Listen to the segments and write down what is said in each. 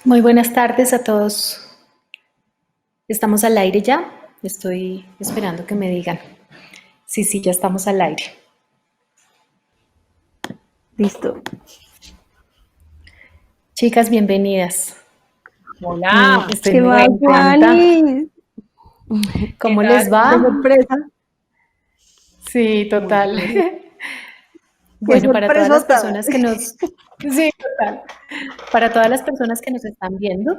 Muy buenas tardes a todos. ¿Estamos al aire ya? Estoy esperando que me digan. Sí, ya estamos al aire. Listo. Chicas, bienvenidas. Hola. Estoy ¿Qué muy más, contenta. Juani? ¿Cómo ¿Qué les tal? Qué va? sorpresa, Sí, Muy total. bien. qué Bueno, para todas las sorpresota. personas que nos... Sí, total. Para todas las personas que nos están viendo,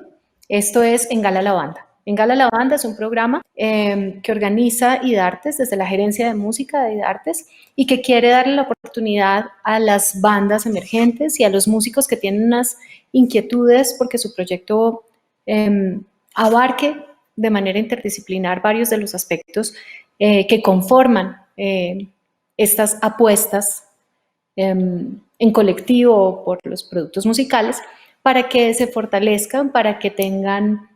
esto es En Gala la Banda. En Gala la Banda es un programa que organiza IDARTES desde la Gerencia de Música de IDARTES y que quiere darle la oportunidad a las bandas emergentes y a los músicos que tienen unas inquietudes porque su proyecto abarque de manera interdisciplinar varios de los aspectos que conforman estas apuestas en colectivo por los productos musicales para que se fortalezcan, para que tengan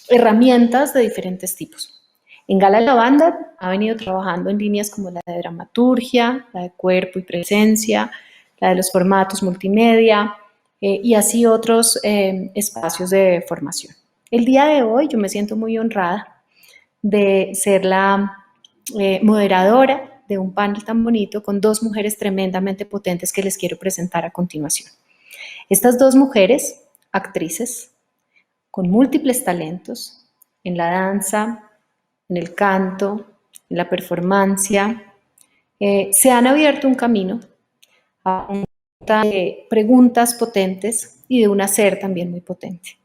herramientas de diferentes tipos. En Gala la Banda ha venido trabajando en líneas como la de dramaturgia, la de cuerpo y presencia, la de los formatos multimedia y así otros espacios de formación. El día de hoy yo me siento muy honrada de ser la moderadora de un panel tan bonito con dos mujeres tremendamente potentes que les quiero presentar a continuación. Estas dos mujeres, actrices, con múltiples talentos en la danza, en el canto, en la performance, se han abierto un camino a preguntas potentes y de un hacer también muy potente.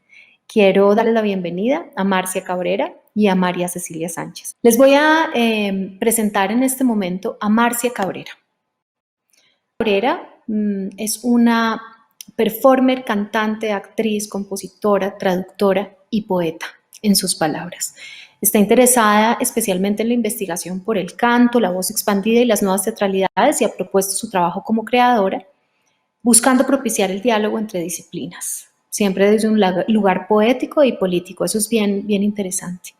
Quiero darles la bienvenida a Marcia Cabrera y a María Cecilia Sánchez. Les voy a presentar en este momento a Marcia Cabrera. Cabrera es una performer, cantante, actriz, compositora, traductora y poeta, en sus palabras. Está interesada especialmente en la investigación por el canto, la voz expandida y las nuevas teatralidades y ha propuesto su trabajo como creadora, buscando propiciar el diálogo entre disciplinas, siempre desde un lugar poético y político. Eso es bien interesante.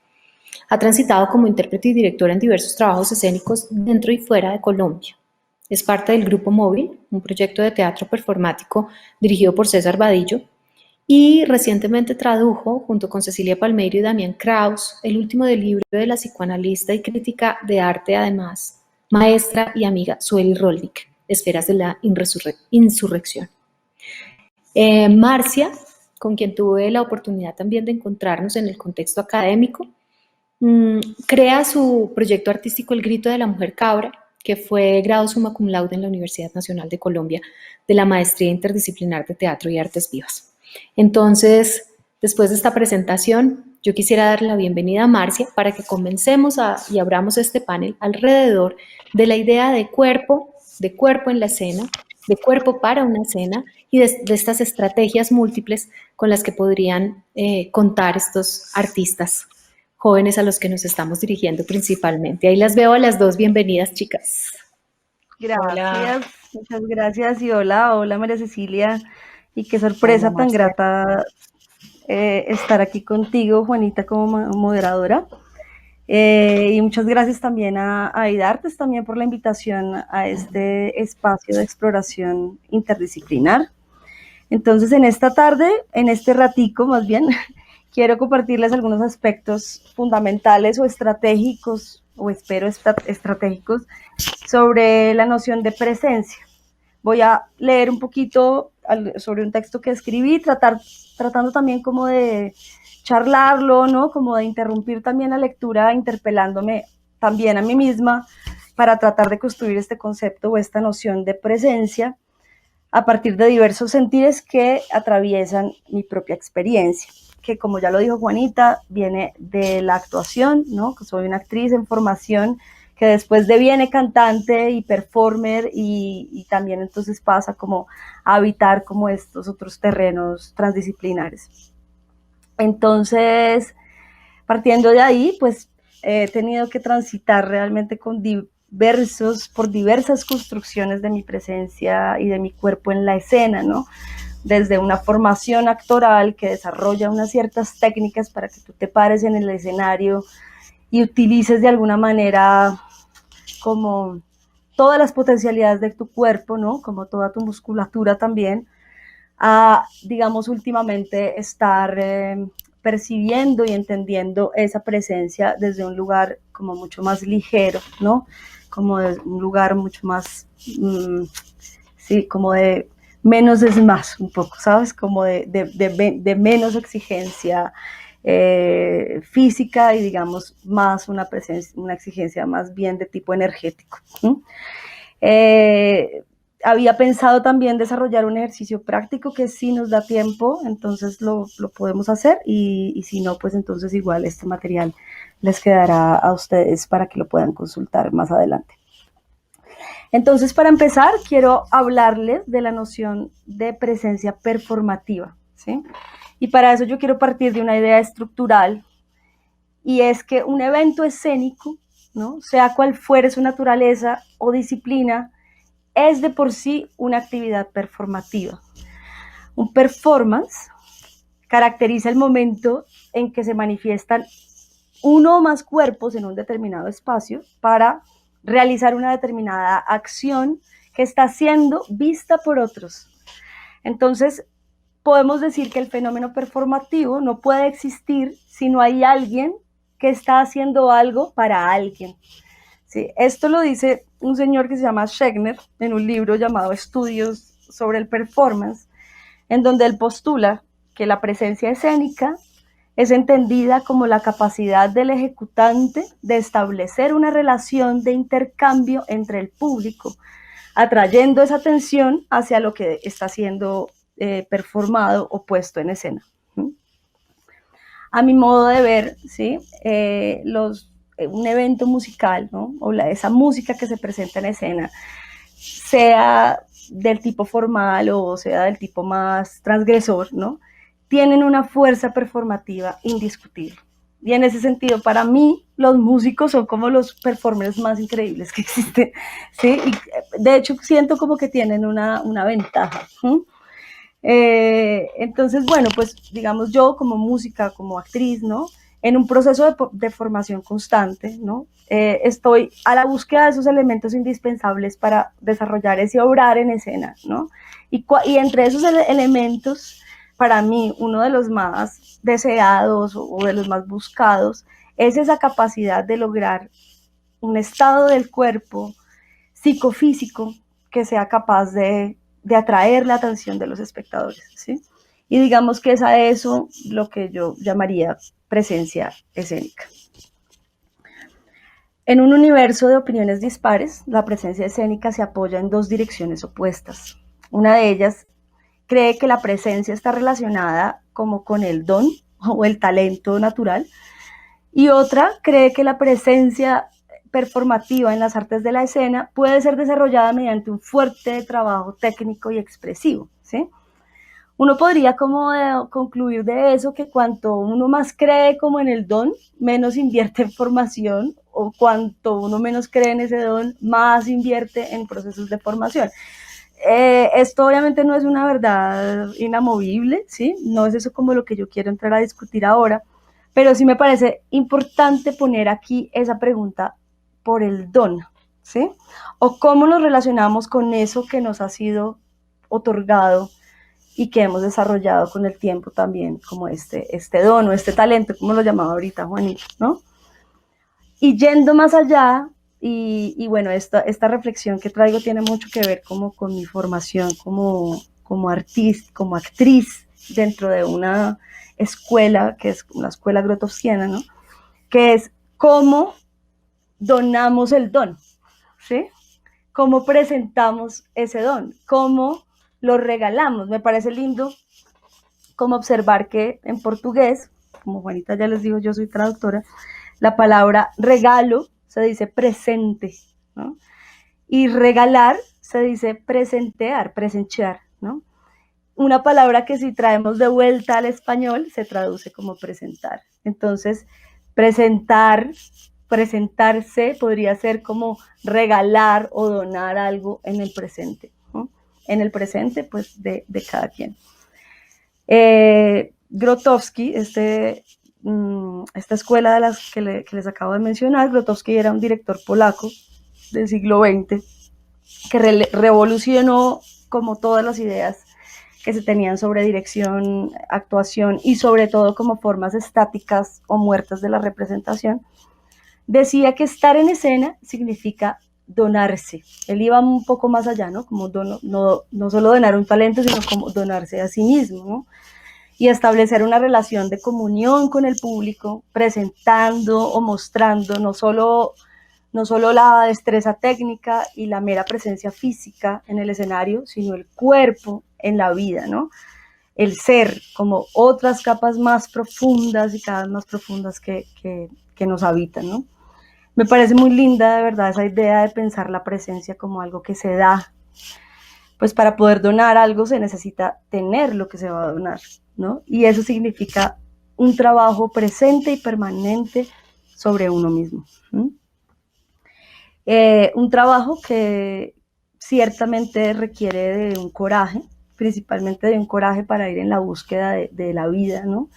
Ha transitado como intérprete y directora en diversos trabajos escénicos dentro y fuera de Colombia. Es parte del Grupo Móvil, un proyecto de teatro performático dirigido por César Vadillo, y recientemente tradujo, junto con Cecilia Palmeiro y Damián Kraus, el último del libro de la psicoanalista y crítica de arte, además, maestra y amiga Sueli Rolnik, Esferas de la Insurrección. Marcia, con quien tuve la oportunidad también de encontrarnos en el contexto académico, crea su proyecto artístico El Grito de la Mujer Cabra, que fue grado summa cum laude en la Universidad Nacional de Colombia de la Maestría Interdisciplinar de Teatro y Artes Vivas. Entonces, después de esta presentación, yo quisiera darle la bienvenida a Marcia para que comencemos y abramos este panel alrededor de la idea de cuerpo en la escena, de cuerpo para una escena y de estas estrategias múltiples con las que podrían contar estos artistas jóvenes a los que nos estamos dirigiendo principalmente. Ahí las veo a las dos. Bienvenidas, chicas. Hola. Gracias, muchas gracias y hola María Cecilia. Y qué Hola, sorpresa tan Marcia. grata estar aquí contigo, Juanita, como moderadora. Y muchas gracias también a IDARTES también por la invitación a este espacio de exploración interdisciplinar. Entonces, en esta tarde, en este ratico más bien, quiero compartirles algunos aspectos fundamentales o estratégicos, o espero estratégicos, sobre la noción de presencia. Voy a leer un poquito sobre un texto que escribí, tratando también como de charlarlo, ¿no? Como de interrumpir también la lectura, interpelándome también a mí misma para tratar de construir este concepto o esta noción de presencia a partir de diversos sentires que atraviesan mi propia experiencia, que como ya lo dijo Juanita, viene de la actuación, ¿no? Que soy una actriz en formación que después deviene cantante y performer y también entonces pasa como a habitar como estos otros terrenos transdisciplinares. Entonces, partiendo de ahí, pues he tenido que transitar realmente por diversas construcciones de mi presencia y de mi cuerpo en la escena, ¿no? Desde una formación actoral que desarrolla unas ciertas técnicas para que tú te pares en el escenario y utilices de alguna manera como todas las potencialidades de tu cuerpo, ¿no? Como toda tu musculatura también, a, digamos, últimamente estar percibiendo y entendiendo esa presencia desde un lugar como mucho más ligero, ¿no? Como de un lugar mucho más, sí, como de menos es más, un poco, ¿sabes? Como de menos exigencia física y, digamos, más una presencia, una exigencia más bien de tipo energético. Había pensado también desarrollar un ejercicio práctico que sí nos da tiempo, entonces lo podemos hacer y si no, pues entonces igual este material les quedará a ustedes para que lo puedan consultar más adelante. Entonces, para empezar, quiero hablarles de la noción de presencia performativa, ¿sí? Y para eso yo quiero partir de una idea estructural, y es que un evento escénico, ¿no? Sea cual fuere su naturaleza o disciplina, es de por sí una actividad performativa. Un performance caracteriza el momento en que se manifiestan uno o más cuerpos en un determinado espacio para realizar una determinada acción que está siendo vista por otros. Entonces, podemos decir que el fenómeno performativo no puede existir si no hay alguien que está haciendo algo para alguien. Sí, esto lo dice un señor que se llama Schechner en un libro llamado Estudios sobre el Performance, en donde él postula que la presencia escénica es entendida como la capacidad del ejecutante de establecer una relación de intercambio entre el público, atrayendo esa atención hacia lo que está siendo performado o puesto en escena. A mi modo de ver, ¿sí? Un evento musical, ¿no? O esa música que se presenta en escena, sea del tipo formal o sea del tipo más transgresor, ¿no? Tienen una fuerza performativa indiscutible. Y en ese sentido, para mí, los músicos son como los performers más increíbles que existen, ¿sí? Y de hecho, siento como que tienen una ventaja. Entonces, bueno, pues digamos yo como música, como actriz, ¿no? En un proceso de formación constante, ¿no? Estoy a la búsqueda de esos elementos indispensables para desarrollar ese obrar en escena, ¿no? Y entre esos elementos, para mí, uno de los más deseados o de los más buscados es esa capacidad de lograr un estado del cuerpo psicofísico que sea capaz de atraer la atención de los espectadores, ¿sí? Y digamos que es a eso lo que yo llamaría presencia escénica. En un universo de opiniones dispares, la presencia escénica se apoya en dos direcciones opuestas. Una de ellas cree que la presencia está relacionada como con el don o el talento natural, y otra cree que la presencia performativa en las artes de la escena puede ser desarrollada mediante un fuerte trabajo técnico y expresivo, ¿sí? Uno podría como concluir de eso que cuanto uno más cree como en el don, menos invierte en formación, o cuanto uno menos cree en ese don, más invierte en procesos de formación. Esto obviamente no es una verdad inamovible, ¿sí? No es eso como lo que yo quiero entrar a discutir ahora, pero sí me parece importante poner aquí esa pregunta por el don, ¿sí? O cómo nos relacionamos con eso que nos ha sido otorgado y que hemos desarrollado con el tiempo también, como este don o este talento, como lo llamaba ahorita Juanita, ¿no? Y yendo más allá, y bueno, esta reflexión que traigo tiene mucho que ver como con mi formación como artista, como actriz dentro de una escuela, que es una escuela grotowskiana, ¿no? Que es cómo donamos el don, ¿sí? Cómo presentamos ese don, cómo lo regalamos. Me parece lindo como observar que en portugués, como Juanita ya les digo, yo soy traductora, la palabra regalo se dice presente, ¿no? Y regalar se dice presentear, presentear, ¿no? Una palabra que si traemos de vuelta al español se traduce como presentar. Entonces, presentarse podría ser como regalar o donar algo en el presente, ¿no? En el presente, pues, de cada quien. Grotowski, esta escuela de las que les acabo de mencionar, Grotowski era un director polaco del siglo XX que revolucionó como todas las ideas que se tenían sobre dirección, actuación y sobre todo como formas estáticas o muertas de la representación, decía que estar en escena significa donarse. Él iba un poco más allá, ¿no? Como no solo donar un talento, sino como donarse a sí mismo, ¿no? Y establecer una relación de comunión con el público, presentando o mostrando no solo la destreza técnica y la mera presencia física en el escenario, sino el cuerpo en la vida, ¿no? El ser, como otras capas más profundas y cada vez más profundas que nos habitan, ¿no? Me parece muy linda, de verdad, esa idea de pensar la presencia como algo que se da. Pues para poder donar algo se necesita tener lo que se va a donar, ¿no? Y eso significa un trabajo presente y permanente sobre uno mismo. Un trabajo que ciertamente requiere de un coraje, principalmente de un coraje para ir en la búsqueda de la vida, ¿no?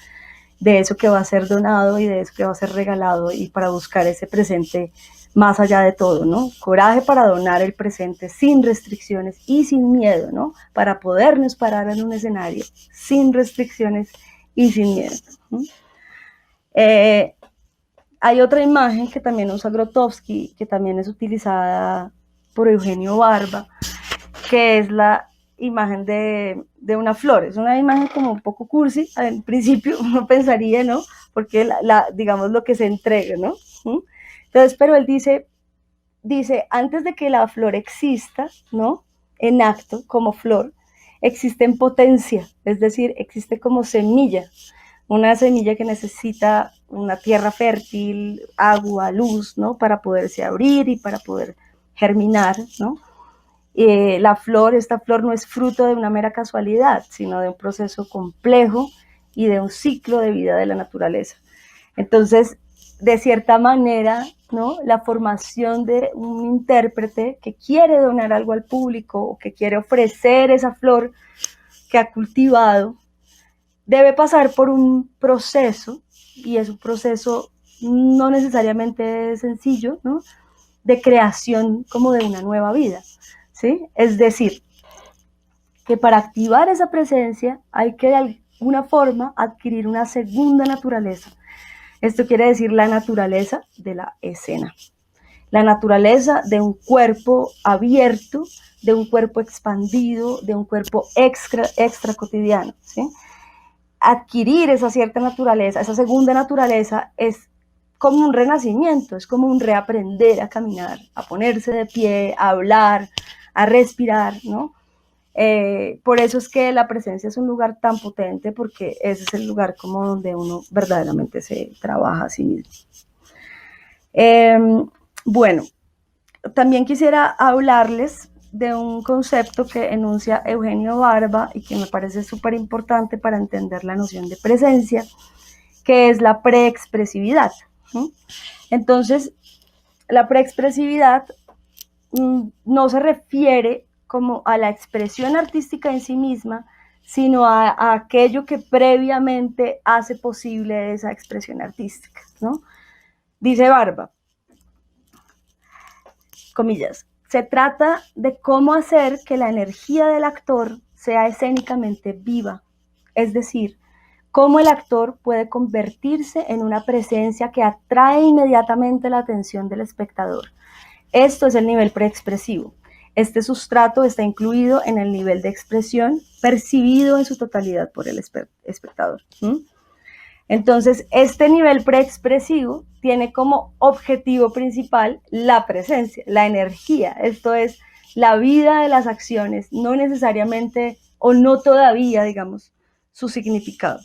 De eso que va a ser donado y de eso que va a ser regalado y para buscar ese presente más allá de todo, ¿no? Coraje para donar el presente sin restricciones y sin miedo, ¿no? Para podernos parar en un escenario sin restricciones y sin miedo, ¿no? Hay otra imagen que también usa Grotowski, que también es utilizada por Eugenio Barba, que es la imagen de una flor. Es una imagen como un poco cursi, al principio uno pensaría, ¿no? Porque digamos lo que se entrega, ¿no? Entonces, pero él dice, antes de que la flor exista, ¿no? En acto, como flor, existe en potencia, es decir, existe como semilla, una semilla que necesita una tierra fértil, agua, luz, ¿no? Para poderse abrir y para poder germinar, ¿no? Esta flor no es fruto de una mera casualidad, sino de un proceso complejo y de un ciclo de vida de la naturaleza. Entonces, de cierta manera, ¿no? La formación de un intérprete que quiere donar algo al público o que quiere ofrecer esa flor que ha cultivado, debe pasar por un proceso, y es un proceso no necesariamente sencillo, ¿no? De creación como de una nueva vida, ¿sí? Es decir, que para activar esa presencia hay que de alguna forma adquirir una segunda naturaleza. Esto quiere decir la naturaleza de la escena, la naturaleza de un cuerpo abierto, de un cuerpo expandido, de un cuerpo extra cotidiano, ¿sí? Adquirir esa cierta naturaleza, esa segunda naturaleza, es como un renacimiento, es como un reaprender a caminar, a ponerse de pie, a hablar, a respirar, ¿no? Por eso es que la presencia es un lugar tan potente, porque ese es el lugar como donde uno verdaderamente se trabaja a sí mismo. Bueno, también quisiera hablarles de un concepto que enuncia Eugenio Barba y que me parece súper importante para entender la noción de presencia, que es la preexpresividad. Entonces, la preexpresividad no se refiere como a la expresión artística en sí misma, sino a aquello que previamente hace posible esa expresión artística, ¿no? Dice Barba, comillas, se trata de cómo hacer que la energía del actor sea escénicamente viva, es decir, cómo el actor puede convertirse en una presencia que atrae inmediatamente la atención del espectador. Esto es el nivel preexpresivo. Este sustrato está incluido en el nivel de expresión percibido en su totalidad por el espectador. Entonces, este nivel preexpresivo tiene como objetivo principal la presencia, la energía. Esto es la vida de las acciones, no necesariamente o no todavía, digamos, su significado.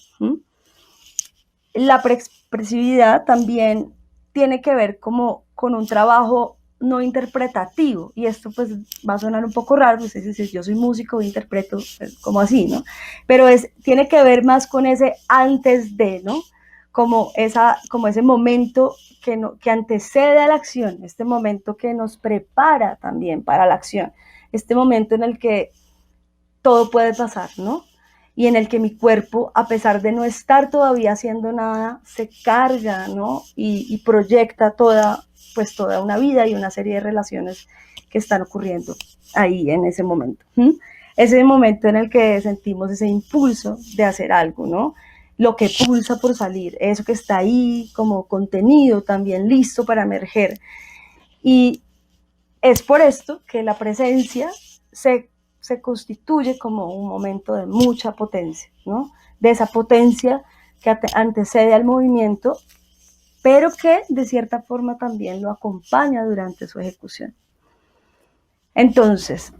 La preexpresividad también tiene que ver como con un trabajo no interpretativo, y esto pues va a sonar un poco raro, pues es decir, yo soy músico e interpreto, como así, ¿no? Pero tiene que ver más con ese antes de, ¿no? Como ese momento que antecede a la acción, este momento que nos prepara también para la acción, este momento en el que todo puede pasar, ¿no? Y en el que mi cuerpo, a pesar de no estar todavía haciendo nada, se carga, ¿no? Y proyecta toda una vida y una serie de relaciones que están ocurriendo ahí en ese momento. es el momento en el que sentimos ese impulso de hacer algo, ¿no? Lo que pulsa por salir, eso que está ahí como contenido también listo para emerger. Y es por esto que la presencia se constituye como un momento de mucha potencia, ¿no? De esa potencia que antecede al movimiento, pero que de cierta forma también lo acompaña durante su ejecución. Entonces,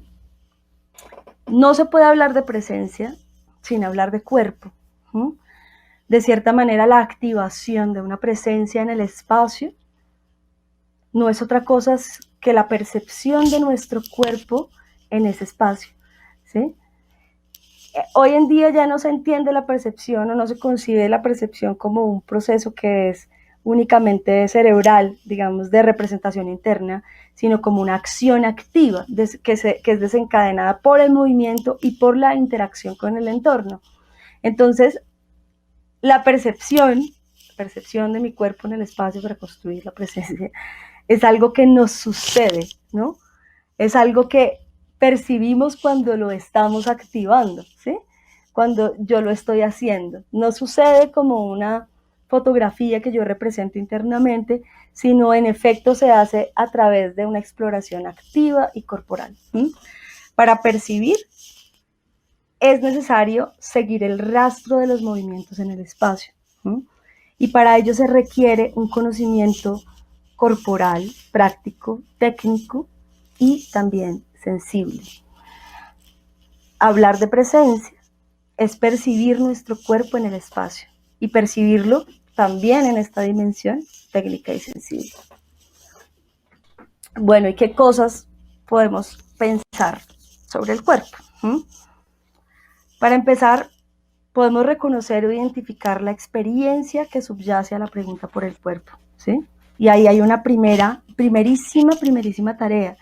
no se puede hablar de presencia sin hablar de cuerpo. De cierta manera, la activación de una presencia en el espacio no es otra cosa que la percepción de nuestro cuerpo en ese espacio, ¿sí? Hoy en día ya no se entiende la percepción o no se concibe la percepción como un proceso que es únicamente cerebral, digamos, de representación interna, sino como una acción activa que es desencadenada por el movimiento y por la interacción con el entorno. Entonces, la percepción de mi cuerpo en el espacio para construir la presencia, es algo que nos sucede, ¿no? Es algo que percibimos cuando lo estamos activando, ¿sí? Cuando yo lo estoy haciendo. No sucede como una fotografía que yo represento internamente, sino en efecto se hace a través de una exploración activa y corporal. Para percibir es necesario seguir el rastro de los movimientos en el espacio. Y para ello se requiere un conocimiento corporal, práctico, técnico y también sensible. Hablar de presencia es percibir nuestro cuerpo en el espacio y percibirlo también en esta dimensión técnica y sensible. Bueno, ¿y qué cosas podemos pensar sobre el cuerpo? Para empezar, podemos reconocer o identificar la experiencia que subyace a la pregunta por el cuerpo, ¿sí? Y ahí hay una primerísima tarea,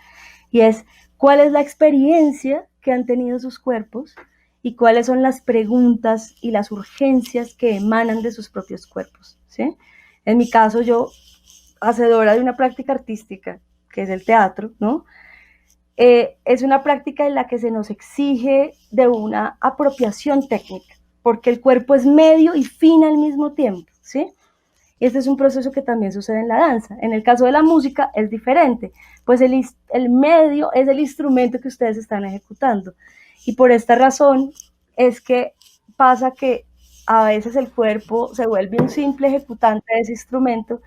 y es cuál es la experiencia que han tenido sus cuerpos y cuáles son las preguntas y las urgencias que emanan de sus propios cuerpos, ¿sí? En mi caso, yo, hacedora de una práctica artística, que es el teatro, ¿no? Es una práctica en la que se nos exige de una apropiación técnica, porque el cuerpo es medio y fin al mismo tiempo, ¿sí? Este es un proceso que también sucede en la danza. En el caso de la música es diferente, pues el medio es el instrumento que ustedes están ejecutando. Y por esta razón es que pasa que a veces el cuerpo se vuelve un simple ejecutante de ese instrumento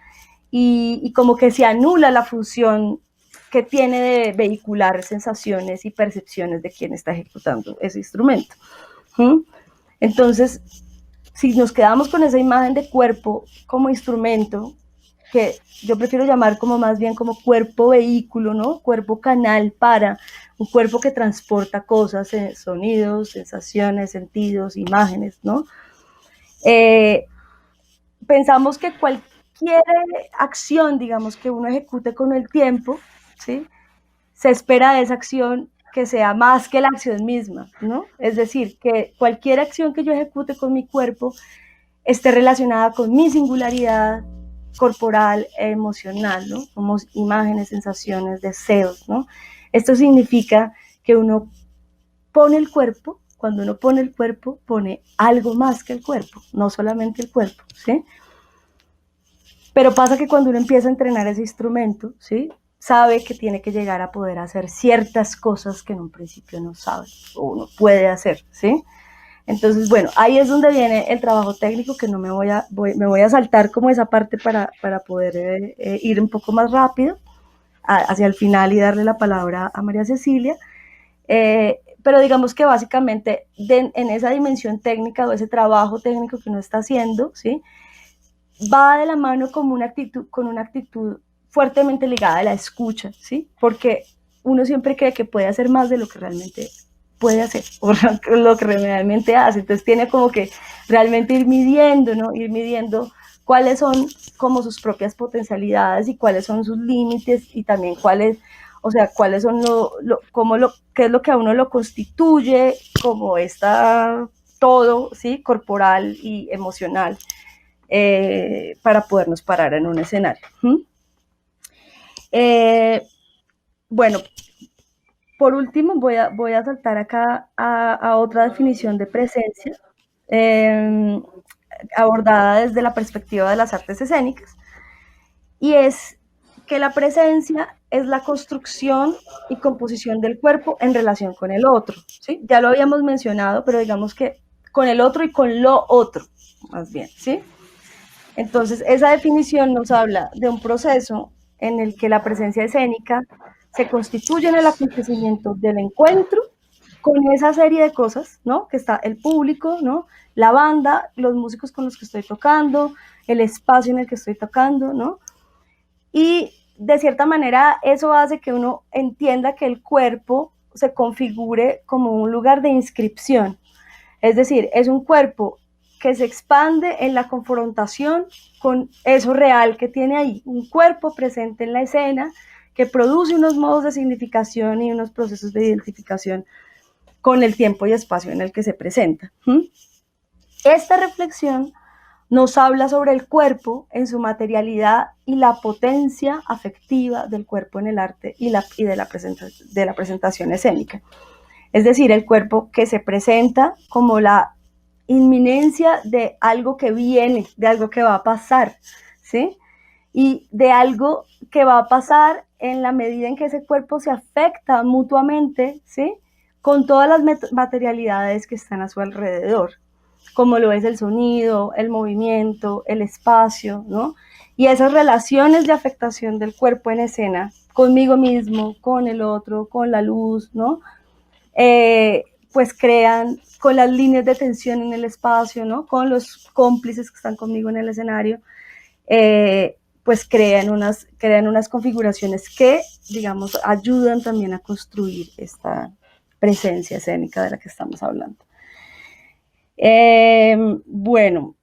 y como que se anula la función que tiene de vehicular sensaciones y percepciones de quien está ejecutando ese instrumento. Entonces, si nos quedamos con esa imagen de cuerpo como instrumento, que yo prefiero llamar como más bien como cuerpo vehículo, ¿no? Cuerpo canal para un cuerpo que transporta cosas, sonidos, sensaciones, sentidos, imágenes, ¿no? Pensamos que cualquier acción, digamos, que uno ejecute con el tiempo, ¿sí? Se espera de esa acción que sea más que la acción misma, ¿no? Es decir, que cualquier acción que yo ejecute con mi cuerpo esté relacionada con mi singularidad corporal e emocional, ¿no? Como imágenes, sensaciones, deseos, ¿no? Esto significa que uno pone el cuerpo, cuando uno pone el cuerpo, pone algo más que el cuerpo, no solamente el cuerpo, ¿sí? Pero pasa que cuando uno empieza a entrenar ese instrumento, ¿sí? Sabe que tiene que llegar a poder hacer ciertas cosas que en un principio no sabe o no puede hacer, ¿sí? Entonces, bueno, ahí es donde viene el trabajo técnico, que no me voy a saltar como esa parte para poder ir un poco más rápido hacia el final y darle la palabra a María Cecilia. Pero digamos que básicamente en esa dimensión técnica o ese trabajo técnico que uno está haciendo, ¿sí? Va de la mano con una actitud fuertemente ligada a la escucha, ¿sí? Porque uno siempre cree que puede hacer más de lo que realmente puede hacer, o lo que realmente hace. Entonces tiene como que realmente ir midiendo, ¿no? Ir midiendo cuáles son como sus propias potencialidades y cuáles son sus límites y también cuáles son qué es lo que a uno lo constituye, como está todo, ¿sí? Corporal y emocional, para podernos parar en un escenario. Bueno, por último, voy a saltar acá a otra definición de presencia, abordada desde la perspectiva de las artes escénicas, y es que la presencia es la construcción y composición del cuerpo en relación con el otro, ¿sí? Ya lo habíamos mencionado, pero digamos que con el otro y con lo otro, más bien, ¿sí? Entonces, esa definición nos habla de un proceso en el que la presencia escénica se constituye en el acontecimiento del encuentro con esa serie de cosas, ¿no? Que está el público, ¿no? La banda, los músicos con los que estoy tocando, el espacio en el que estoy tocando, ¿no? Y de cierta manera eso hace que uno entienda que el cuerpo se configure como un lugar de inscripción. Es decir, es un cuerpo que se expande en la confrontación con eso real que tiene ahí, un cuerpo presente en la escena que produce unos modos de significación y unos procesos de identificación con el tiempo y espacio en el que se presenta. Esta reflexión nos habla sobre el cuerpo en su materialidad y la potencia afectiva del cuerpo en el arte y de la presentación escénica. Es decir, el cuerpo que se presenta como la inminencia de algo que viene, de algo que va a pasar, ¿sí? Y de algo que va a pasar en la medida en que ese cuerpo se afecta mutuamente, ¿sí? Con todas las materialidades que están a su alrededor, como lo es el sonido, el movimiento, el espacio, ¿no? Y esas relaciones de afectación del cuerpo en escena, conmigo mismo, con el otro, con la luz, ¿no? Pues crean con las líneas de tensión en el espacio, ¿no? Con los cómplices que están conmigo en el escenario, pues crean unas configuraciones que, digamos, ayudan también a construir esta presencia escénica de la que estamos hablando. Bueno,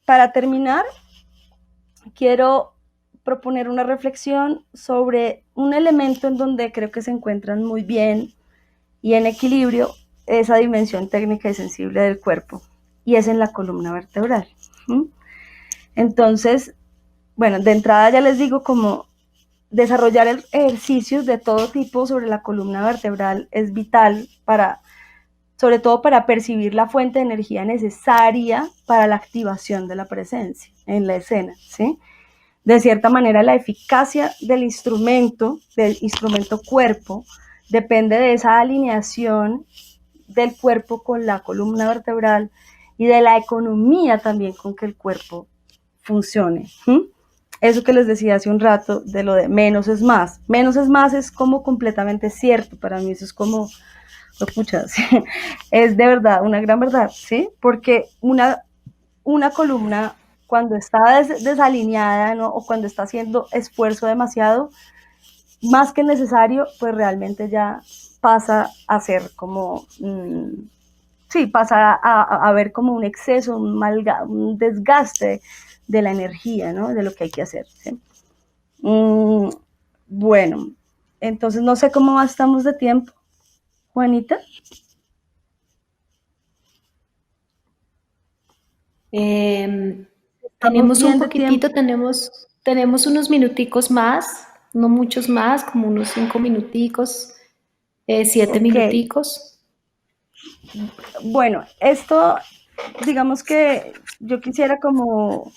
para terminar, quiero proponer una reflexión sobre un elemento en donde creo que se encuentran muy bien y en equilibrio esa dimensión técnica y sensible del cuerpo, y es en la columna vertebral. Entonces, bueno, de entrada ya les digo, como desarrollar ejercicios de todo tipo sobre la columna vertebral es vital sobre todo para percibir la fuente de energía necesaria para la activación de la presencia en la escena, ¿sí? De cierta manera, la eficacia del instrumento cuerpo, depende de esa alineación del cuerpo con la columna vertebral y de la economía también con que el cuerpo funcione. Eso que les decía hace un rato de lo de menos es más. Menos es más es como completamente cierto. Para mí eso es como, escuchas, es de verdad, una gran verdad, ¿sí? Porque una columna cuando está desalineada, ¿no? O cuando está haciendo esfuerzo demasiado, más que necesario, pues realmente ya pasa a ser como, pasa a ver como un exceso, un desgaste de la energía, ¿no? De lo que hay que hacer, ¿sí? Bueno, entonces no sé cómo estamos de tiempo, Juanita. Tenemos un poquitito, tenemos unos minuticos más, no muchos más, como unos 5 minuticos, 7 minuticos. Bueno, esto, digamos que yo quisiera como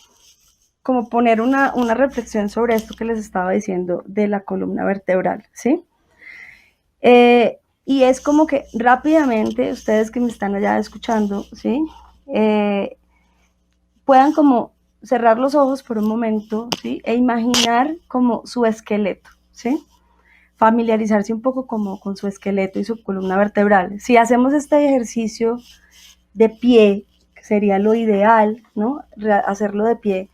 poner una reflexión sobre esto que les estaba diciendo de la columna vertebral, ¿sí? Y es como que rápidamente, ustedes que me están allá escuchando, ¿sí? Puedan como cerrar los ojos por un momento, ¿sí? E imaginar como su esqueleto, ¿sí? Familiarizarse un poco como con su esqueleto y su columna vertebral. Si hacemos este ejercicio de pie, que sería lo ideal, ¿no? Hacerlo de pie,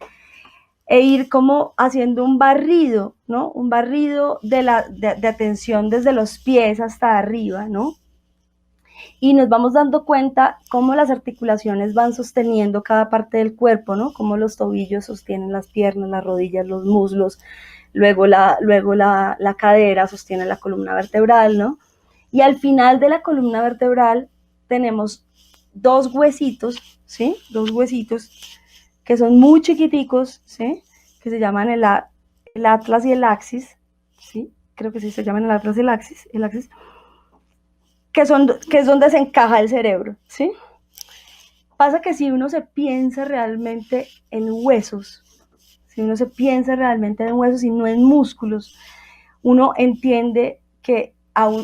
e ir como haciendo un barrido, ¿no? Un barrido de atención desde los pies hasta arriba, ¿no? Y nos vamos dando cuenta cómo las articulaciones van sosteniendo cada parte del cuerpo, ¿no? Cómo los tobillos sostienen las piernas, las rodillas, los muslos, luego la cadera sostiene la columna vertebral, ¿no? Y al final de la columna vertebral tenemos dos huesitos, ¿sí? Dos huesitos que son muy chiquiticos, ¿sí? Que se llaman el atlas y el axis, ¿sí? creo que sí se llaman el atlas y el axis, que es donde se encaja el cerebro, ¿sí? Pasa que si uno se piensa realmente en huesos, si uno se piensa realmente en huesos y no en músculos, uno entiende que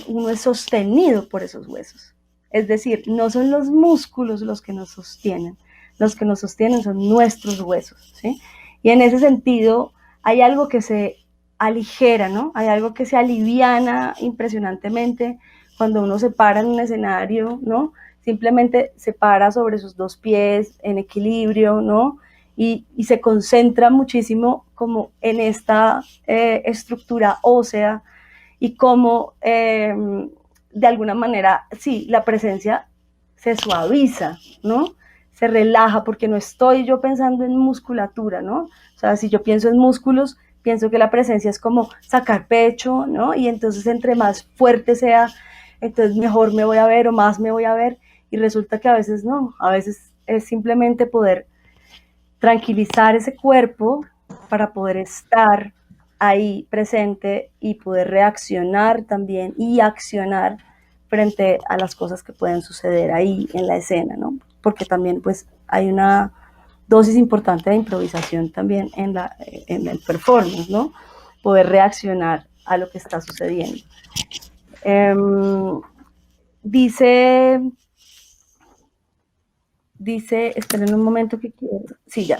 uno es sostenido por esos huesos. Es decir, no son los músculos los que nos sostienen son nuestros huesos, ¿sí? Y en ese sentido hay algo que se aligera, ¿no? Hay algo que se aliviana impresionantemente cuando uno se para en un escenario, ¿no? Simplemente se para sobre sus dos pies en equilibrio, ¿no? Y se concentra muchísimo como en esta estructura ósea y como de alguna manera, sí, la presencia se suaviza, ¿no? Se relaja porque no estoy yo pensando en musculatura, ¿no? O sea, si yo pienso en músculos, pienso que la presencia es como sacar pecho, ¿no? Y entonces entre más fuerte sea, entonces mejor me voy a ver o más me voy a ver. Y resulta que a veces no, a veces es simplemente poder tranquilizar ese cuerpo para poder estar ahí presente y poder reaccionar también y accionar frente a las cosas que pueden suceder ahí en la escena, ¿no? Porque también pues hay una dosis importante de improvisación también en el performance, ¿no? Poder reaccionar a lo que está sucediendo. Dice, esperen un momento que quiero, sí, ya.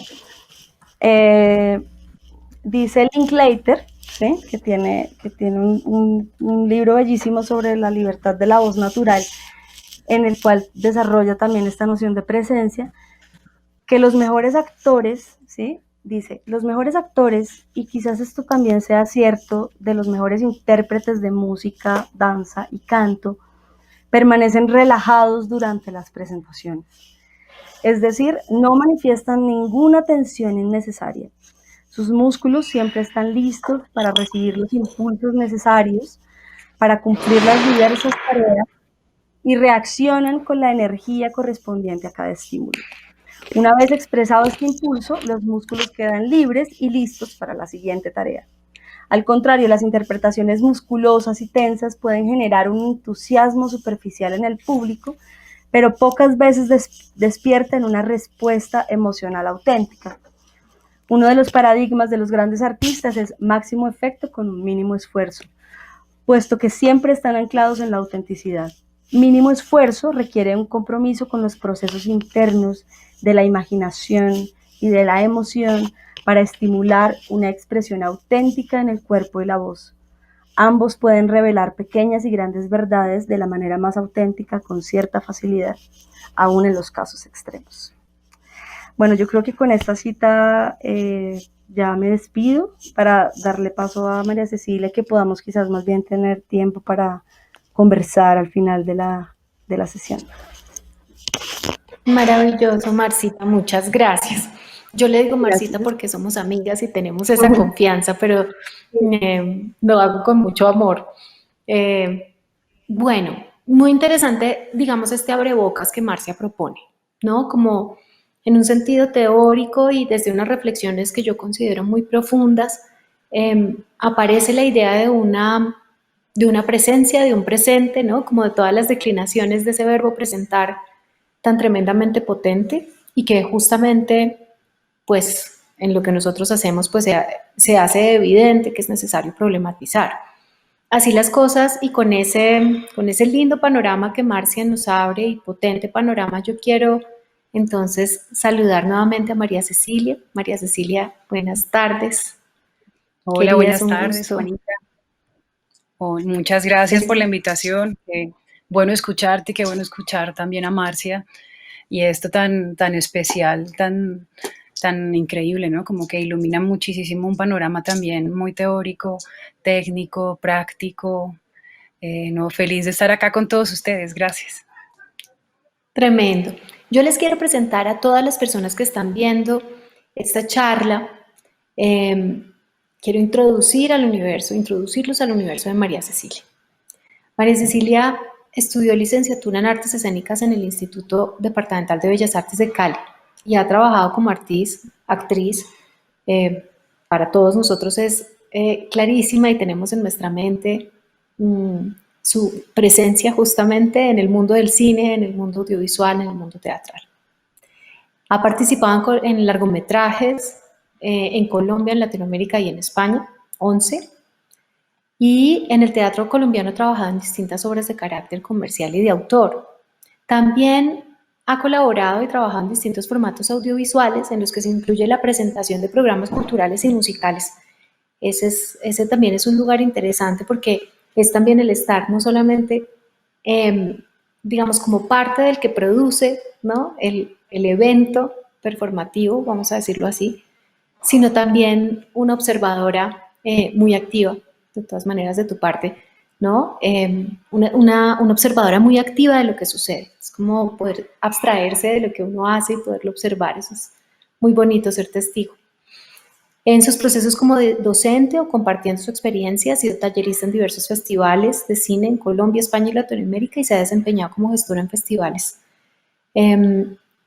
Dice Linklater, ¿sí? que tiene un libro bellísimo sobre la libertad de la voz natural, en el cual desarrolla también esta noción de presencia, que los mejores actores, ¿sí? Dice, los mejores actores, y quizás esto también sea cierto de los mejores intérpretes de música, danza y canto, permanecen relajados durante las presentaciones. Es decir, no manifiestan ninguna tensión innecesaria. Sus músculos siempre están listos para recibir los impulsos necesarios para cumplir las diversas tareas y reaccionan con la energía correspondiente a cada estímulo. Una vez expresado este impulso, los músculos quedan libres y listos para la siguiente tarea. Al contrario, las interpretaciones musculosas y tensas pueden generar un entusiasmo superficial en el público, pero pocas veces despiertan una respuesta emocional auténtica. Uno de los paradigmas de los grandes artistas es máximo efecto con un mínimo esfuerzo, puesto que siempre están anclados en la autenticidad. Mínimo esfuerzo requiere un compromiso con los procesos internos de la imaginación y de la emoción para estimular una expresión auténtica en el cuerpo y la voz. Ambos pueden revelar pequeñas y grandes verdades de la manera más auténtica con cierta facilidad, aún en los casos extremos. Bueno, yo creo que con esta cita ya me despido para darle paso a María Cecilia, que podamos quizás más bien tener tiempo para conversar al final de la sesión. Maravilloso, Marcita, muchas gracias. Yo le digo Marcita porque somos amigas y tenemos esa confianza, pero lo hago con mucho amor. Bueno, muy interesante, digamos, este abrebocas que Marcia propone, ¿no? Como en un sentido teórico y desde unas reflexiones que yo considero muy profundas, aparece la idea de una presencia, de un presente, ¿no? Como de todas las declinaciones de ese verbo presentar tan tremendamente potente y que justamente, pues, en lo que nosotros hacemos, pues se hace evidente que es necesario problematizar. Así las cosas y con ese lindo panorama que Marcia nos abre y potente panorama, yo quiero entonces saludar nuevamente a María Cecilia. María Cecilia, buenas tardes. Hola, Querida, buenas tardes, Juanita. Muchas gracias por la invitación. Qué bueno escucharte, qué bueno escuchar también a Marcia y esto tan especial, tan increíble, ¿no? Como que ilumina muchísimo un panorama también muy teórico, técnico, práctico. No, feliz de estar acá con todos ustedes. Gracias. Tremendo. Yo les quiero presentar a todas las personas que están viendo esta charla. Quiero introducirlos al universo de María Cecilia. María Cecilia estudió licenciatura en Artes Escénicas en el Instituto Departamental de Bellas Artes de Cali y ha trabajado como actriz. Para todos nosotros es clarísima y tenemos en nuestra mente su presencia justamente en el mundo del cine, en el mundo audiovisual, en el mundo teatral. Ha participado en largometrajes en Colombia, en Latinoamérica y en España, 11. Y en el teatro colombiano ha trabajado en distintas obras de carácter comercial y de autor. También ha colaborado y trabajado en distintos formatos audiovisuales en los que se incluye la presentación de programas culturales y musicales. Ese también es un lugar interesante porque es también el estar no solamente, digamos, como parte del que produce, ¿no?, el evento performativo, vamos a decirlo así, sino también una observadora muy activa, de todas maneras, de tu parte, ¿no? Una observadora muy activa de lo que sucede. Es como poder abstraerse de lo que uno hace y poderlo observar. Eso es muy bonito, ser testigo. En sus procesos como docente o compartiendo su experiencia, ha sido tallerista en diversos festivales de cine en Colombia, España y Latinoamérica y se ha desempeñado como gestora en festivales.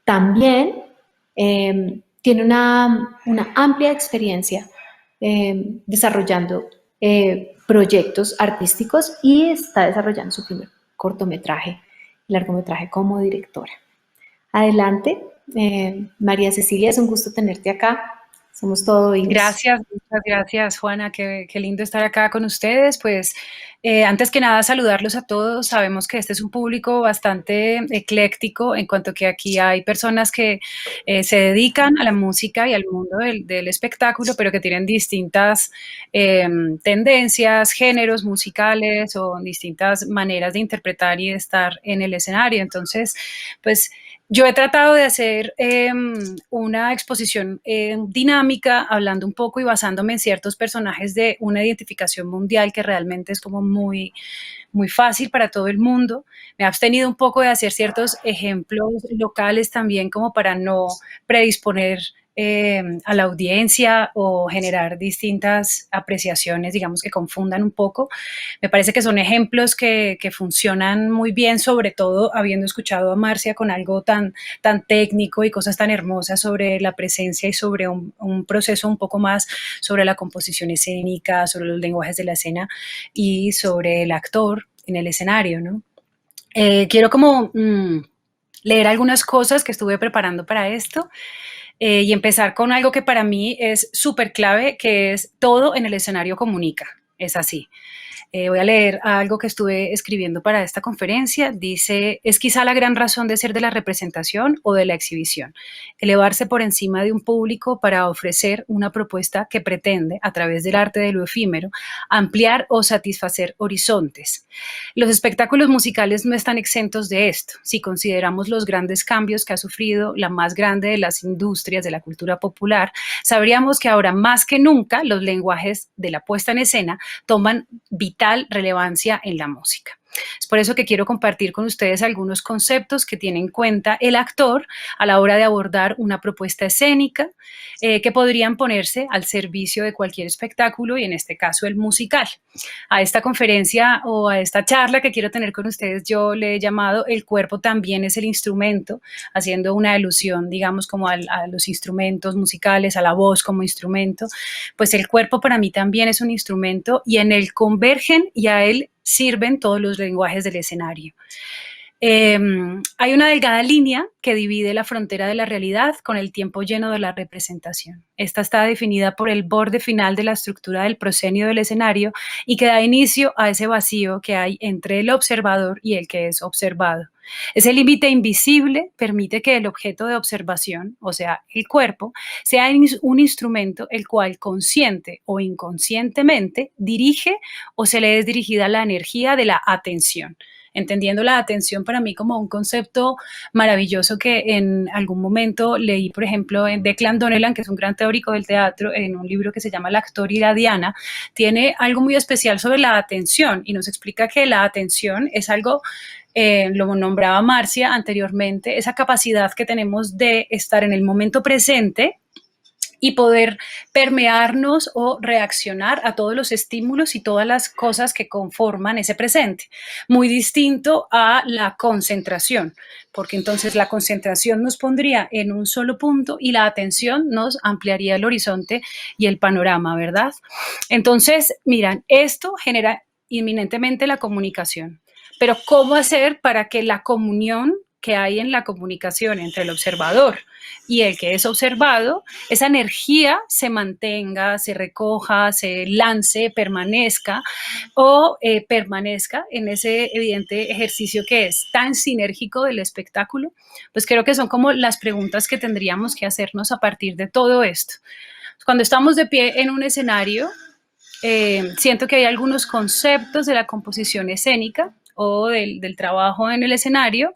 También tiene una amplia experiencia desarrollando proyectos artísticos y está desarrollando su primer cortometraje, largometraje como directora. Adelante, María Cecilia, es un gusto tenerte acá. Somos todo oídos. Gracias, muchas gracias, Juana. Qué lindo estar acá con ustedes. Pues antes que nada, saludarlos a todos. Sabemos que este es un público bastante ecléctico en cuanto que aquí hay personas que se dedican a la música y al mundo del espectáculo, pero que tienen distintas tendencias, géneros musicales o distintas maneras de interpretar y de estar en el escenario. Entonces, pues yo he tratado de hacer una exposición dinámica, hablando un poco y basándome en ciertos personajes de una identificación mundial que realmente es como muy, muy fácil para todo el mundo. Me he abstenido un poco de hacer ciertos ejemplos locales también como para no predisponer a la audiencia o generar distintas apreciaciones, digamos, que confundan un poco. Me parece que son ejemplos que funcionan muy bien, sobre todo habiendo escuchado a Marcia con algo tan técnico y cosas tan hermosas sobre la presencia y sobre un proceso un poco más sobre la composición escénica, sobre los lenguajes de la escena y sobre el actor en el escenario, ¿no? Quiero como leer algunas cosas que estuve preparando para esto. Y empezar con algo que para mí es súper clave, que es todo en el escenario comunica. Es así. Voy a leer algo que estuve escribiendo para esta conferencia. Dice, es quizá la gran razón de ser de la representación o de la exhibición, elevarse por encima de un público para ofrecer una propuesta que pretende, a través del arte de lo efímero, ampliar o satisfacer horizontes. Los espectáculos musicales no están exentos de esto. Si consideramos los grandes cambios que ha sufrido la más grande de las industrias de la cultura popular, sabríamos que ahora más que nunca los lenguajes de la puesta en escena toman vital relevancia en la música. Es por eso que quiero compartir con ustedes algunos conceptos que tiene en cuenta el actor a la hora de abordar una propuesta escénica que podrían ponerse al servicio de cualquier espectáculo y en este caso el musical. A esta conferencia o a esta charla que quiero tener con ustedes yo le he llamado El cuerpo también es el instrumento, haciendo una alusión, digamos, como a los instrumentos musicales, a la voz como instrumento. Pues el cuerpo para mí también es un instrumento y en él convergen y a él sirven todos los lenguajes del escenario. Hay una delgada línea que divide la frontera de la realidad con el tiempo lleno de la representación. Esta está definida por el borde final de la estructura del proscenio del escenario y que da inicio a ese vacío que hay entre el observador y el que es observado. Ese límite invisible permite que el objeto de observación, o sea, el cuerpo, sea un instrumento el cual consciente o inconscientemente dirige o se le es dirigida la energía de la atención. Entendiendo la atención para mí como un concepto maravilloso que en algún momento leí, por ejemplo, en Declan Donnellan, que es un gran teórico del teatro, en un libro que se llama El actor y la Diana, tiene algo muy especial sobre la atención y nos explica que la atención es algo, lo nombraba Marcia anteriormente, esa capacidad que tenemos de estar en el momento presente y poder permearnos o reaccionar a todos los estímulos y todas las cosas que conforman ese presente. Muy distinto a la concentración, porque entonces la concentración nos pondría en un solo punto y la atención nos ampliaría el horizonte y el panorama, ¿verdad? Entonces, miran, esto genera inminentemente la comunicación. Pero ¿cómo hacer para que la comunión que hay en la comunicación entre el observador y el que es observado, esa energía se mantenga, se recoja, se lance, permanezca o permanezca en ese evidente ejercicio que es tan sinérgico del espectáculo? Pues creo que son como las preguntas que tendríamos que hacernos a partir de todo esto. Cuando estamos de pie en un escenario, siento que hay algunos conceptos de la composición escénica o del trabajo en el escenario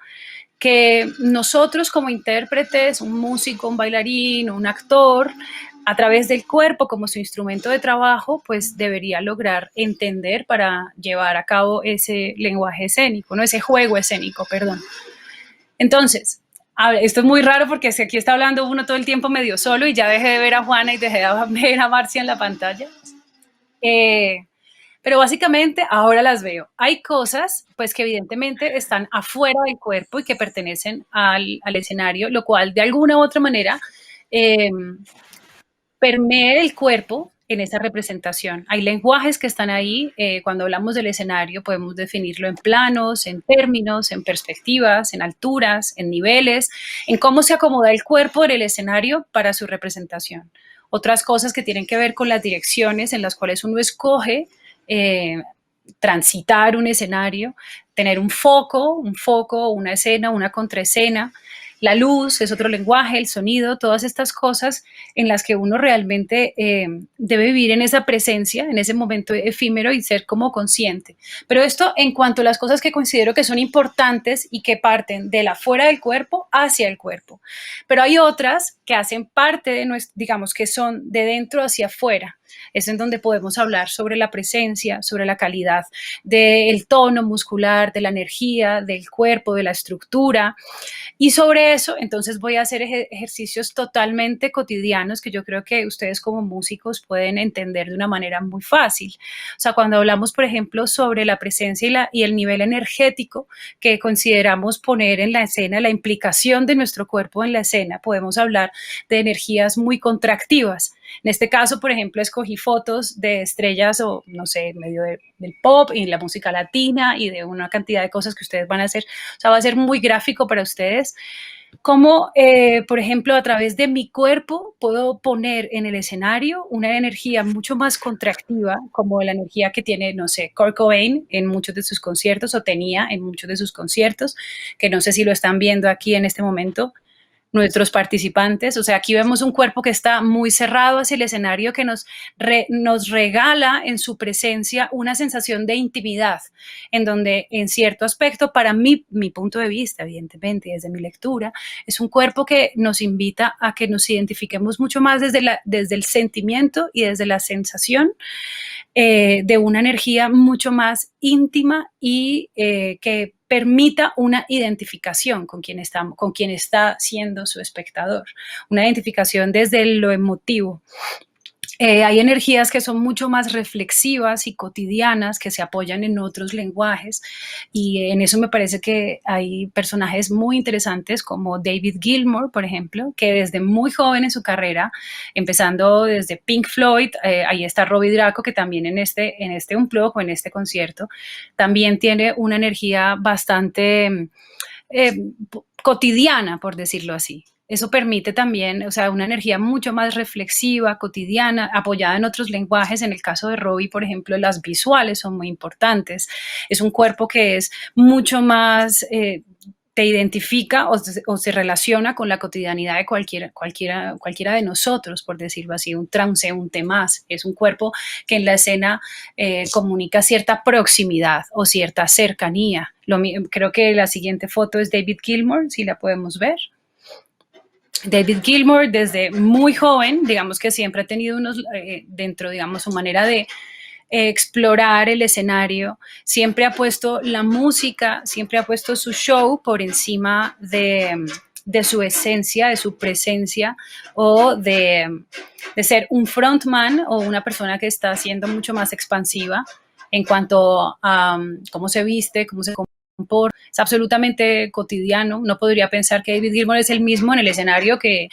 que nosotros como intérpretes, un músico, un bailarín, un actor, a través del cuerpo como su instrumento de trabajo, pues debería lograr entender para llevar a cabo ese lenguaje escénico, no ese juego escénico, perdón. Entonces, esto es muy raro porque es que aquí está hablando uno todo el tiempo medio solo y ya dejé de ver a Juana y dejé de ver a Marcia en la pantalla. Pero básicamente ahora las veo. Hay cosas pues que evidentemente están afuera del cuerpo y que pertenecen al escenario, lo cual de alguna u otra manera permea el cuerpo en esa representación. Hay lenguajes que están ahí. Cuando hablamos del escenario podemos definirlo en planos, en términos, en perspectivas, en alturas, en niveles, en cómo se acomoda el cuerpo en el escenario para su representación. Otras cosas que tienen que ver con las direcciones en las cuales uno escoge transitar un escenario, tener un foco, una escena, una contraescena. La luz es otro lenguaje, el sonido, todas estas cosas en las que uno realmente debe vivir en esa presencia, en ese momento efímero y ser como consciente. Pero esto en cuanto a las cosas que considero que son importantes y que parten de la fuera del cuerpo hacia el cuerpo. Pero hay otras que hacen parte de nuestro, digamos que son de dentro hacia afuera. Es en donde podemos hablar sobre la presencia, sobre la calidad del tono muscular, de la energía, del cuerpo, de la estructura. Y sobre eso, entonces voy a hacer ejercicios totalmente cotidianos que yo creo que ustedes como músicos pueden entender de una manera muy fácil. O sea, cuando hablamos, por ejemplo, sobre la presencia y el nivel energético que consideramos poner en la escena, la implicación de nuestro cuerpo en la escena, podemos hablar de energías muy contractivas. En este caso, por ejemplo, escogí fotos de estrellas o, no sé, en medio del pop y la música latina y de una cantidad de cosas que ustedes van a hacer. O sea, va a ser muy gráfico para ustedes. Cómo, por ejemplo, a través de mi cuerpo puedo poner en el escenario una energía mucho más contractiva, como la energía que tiene, no sé, Kurt Cobain en muchos de sus conciertos o tenía en muchos de sus conciertos, que no sé si lo están viendo aquí en este momento nuestros participantes. O sea, aquí vemos un cuerpo que está muy cerrado hacia el escenario, que nos regala en su presencia una sensación de intimidad, en donde en cierto aspecto, para mí, mi punto de vista, evidentemente, desde mi lectura, es un cuerpo que nos invita a que nos identifiquemos mucho más desde el sentimiento y desde la sensación de una energía mucho más íntima y que permita una identificación con quien está siendo su espectador, una identificación desde lo emotivo. Hay energías que son mucho más reflexivas y cotidianas, que se apoyan en otros lenguajes, y en eso me parece que hay personajes muy interesantes como David Gilmour, por ejemplo, que desde muy joven en su carrera, empezando desde Pink Floyd, ahí está Robbie Draco, que también en este Unplugged o en este concierto, también tiene una energía bastante cotidiana, por decirlo así. Eso permite también, o sea, una energía mucho más reflexiva, cotidiana, apoyada en otros lenguajes. En el caso de Robbie, por ejemplo, las visuales son muy importantes. Es un cuerpo que es mucho más, te identifica o se relaciona con la cotidianidad de cualquiera de nosotros, por decirlo así, un transeúnte más. Es un cuerpo que en la escena comunica cierta proximidad o cierta cercanía. Creo que la siguiente foto es David Gilmour, si la podemos ver. David Gilmour, desde muy joven, digamos que siempre ha tenido dentro, digamos, su manera de explorar el escenario, siempre ha puesto la música, siempre ha puesto su show por encima de de su esencia, de su presencia, o de ser un frontman o una persona que está siendo mucho más expansiva en cuanto a cómo se viste, cómo se comporta. Es absolutamente cotidiano. No podría pensar que David Gilmour es el mismo en el escenario que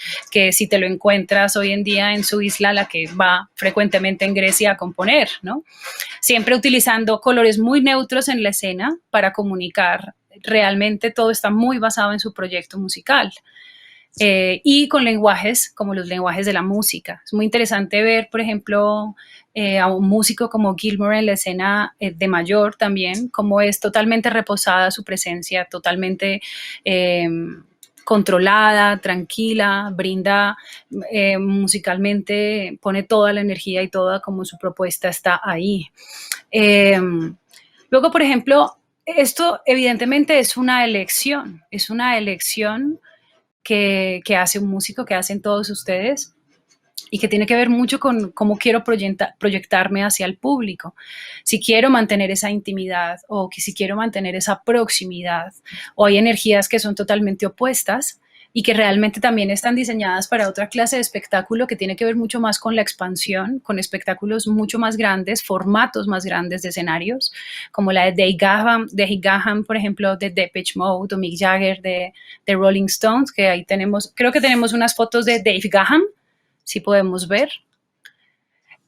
si te lo encuentras hoy en día en su isla, la que va frecuentemente en Grecia a componer, ¿no? Siempre utilizando colores muy neutros en la escena para comunicar. Realmente todo está muy basado en su proyecto musical. Y con lenguajes como los lenguajes de la música. Es muy interesante ver, por ejemplo, a un músico como Gilmour en la escena de mayor también, como es totalmente reposada su presencia, totalmente controlada, tranquila, brinda musicalmente, pone toda la energía y toda como su propuesta está ahí. Luego, por ejemplo, esto evidentemente es una elección que hace un músico, que hacen todos ustedes, y que tiene que ver mucho con cómo quiero proyectarme hacia el público. Si quiero mantener esa intimidad o que si quiero mantener esa proximidad, o hay energías que son totalmente opuestas y que realmente también están diseñadas para otra clase de espectáculo que tiene que ver mucho más con la expansión, con espectáculos mucho más grandes, formatos más grandes de escenarios, como la de Dave Gahan, por ejemplo, de Depeche Mode, o Mick Jagger de Rolling Stones, que ahí tenemos, creo que tenemos unas fotos de Dave Gahan, si podemos ver.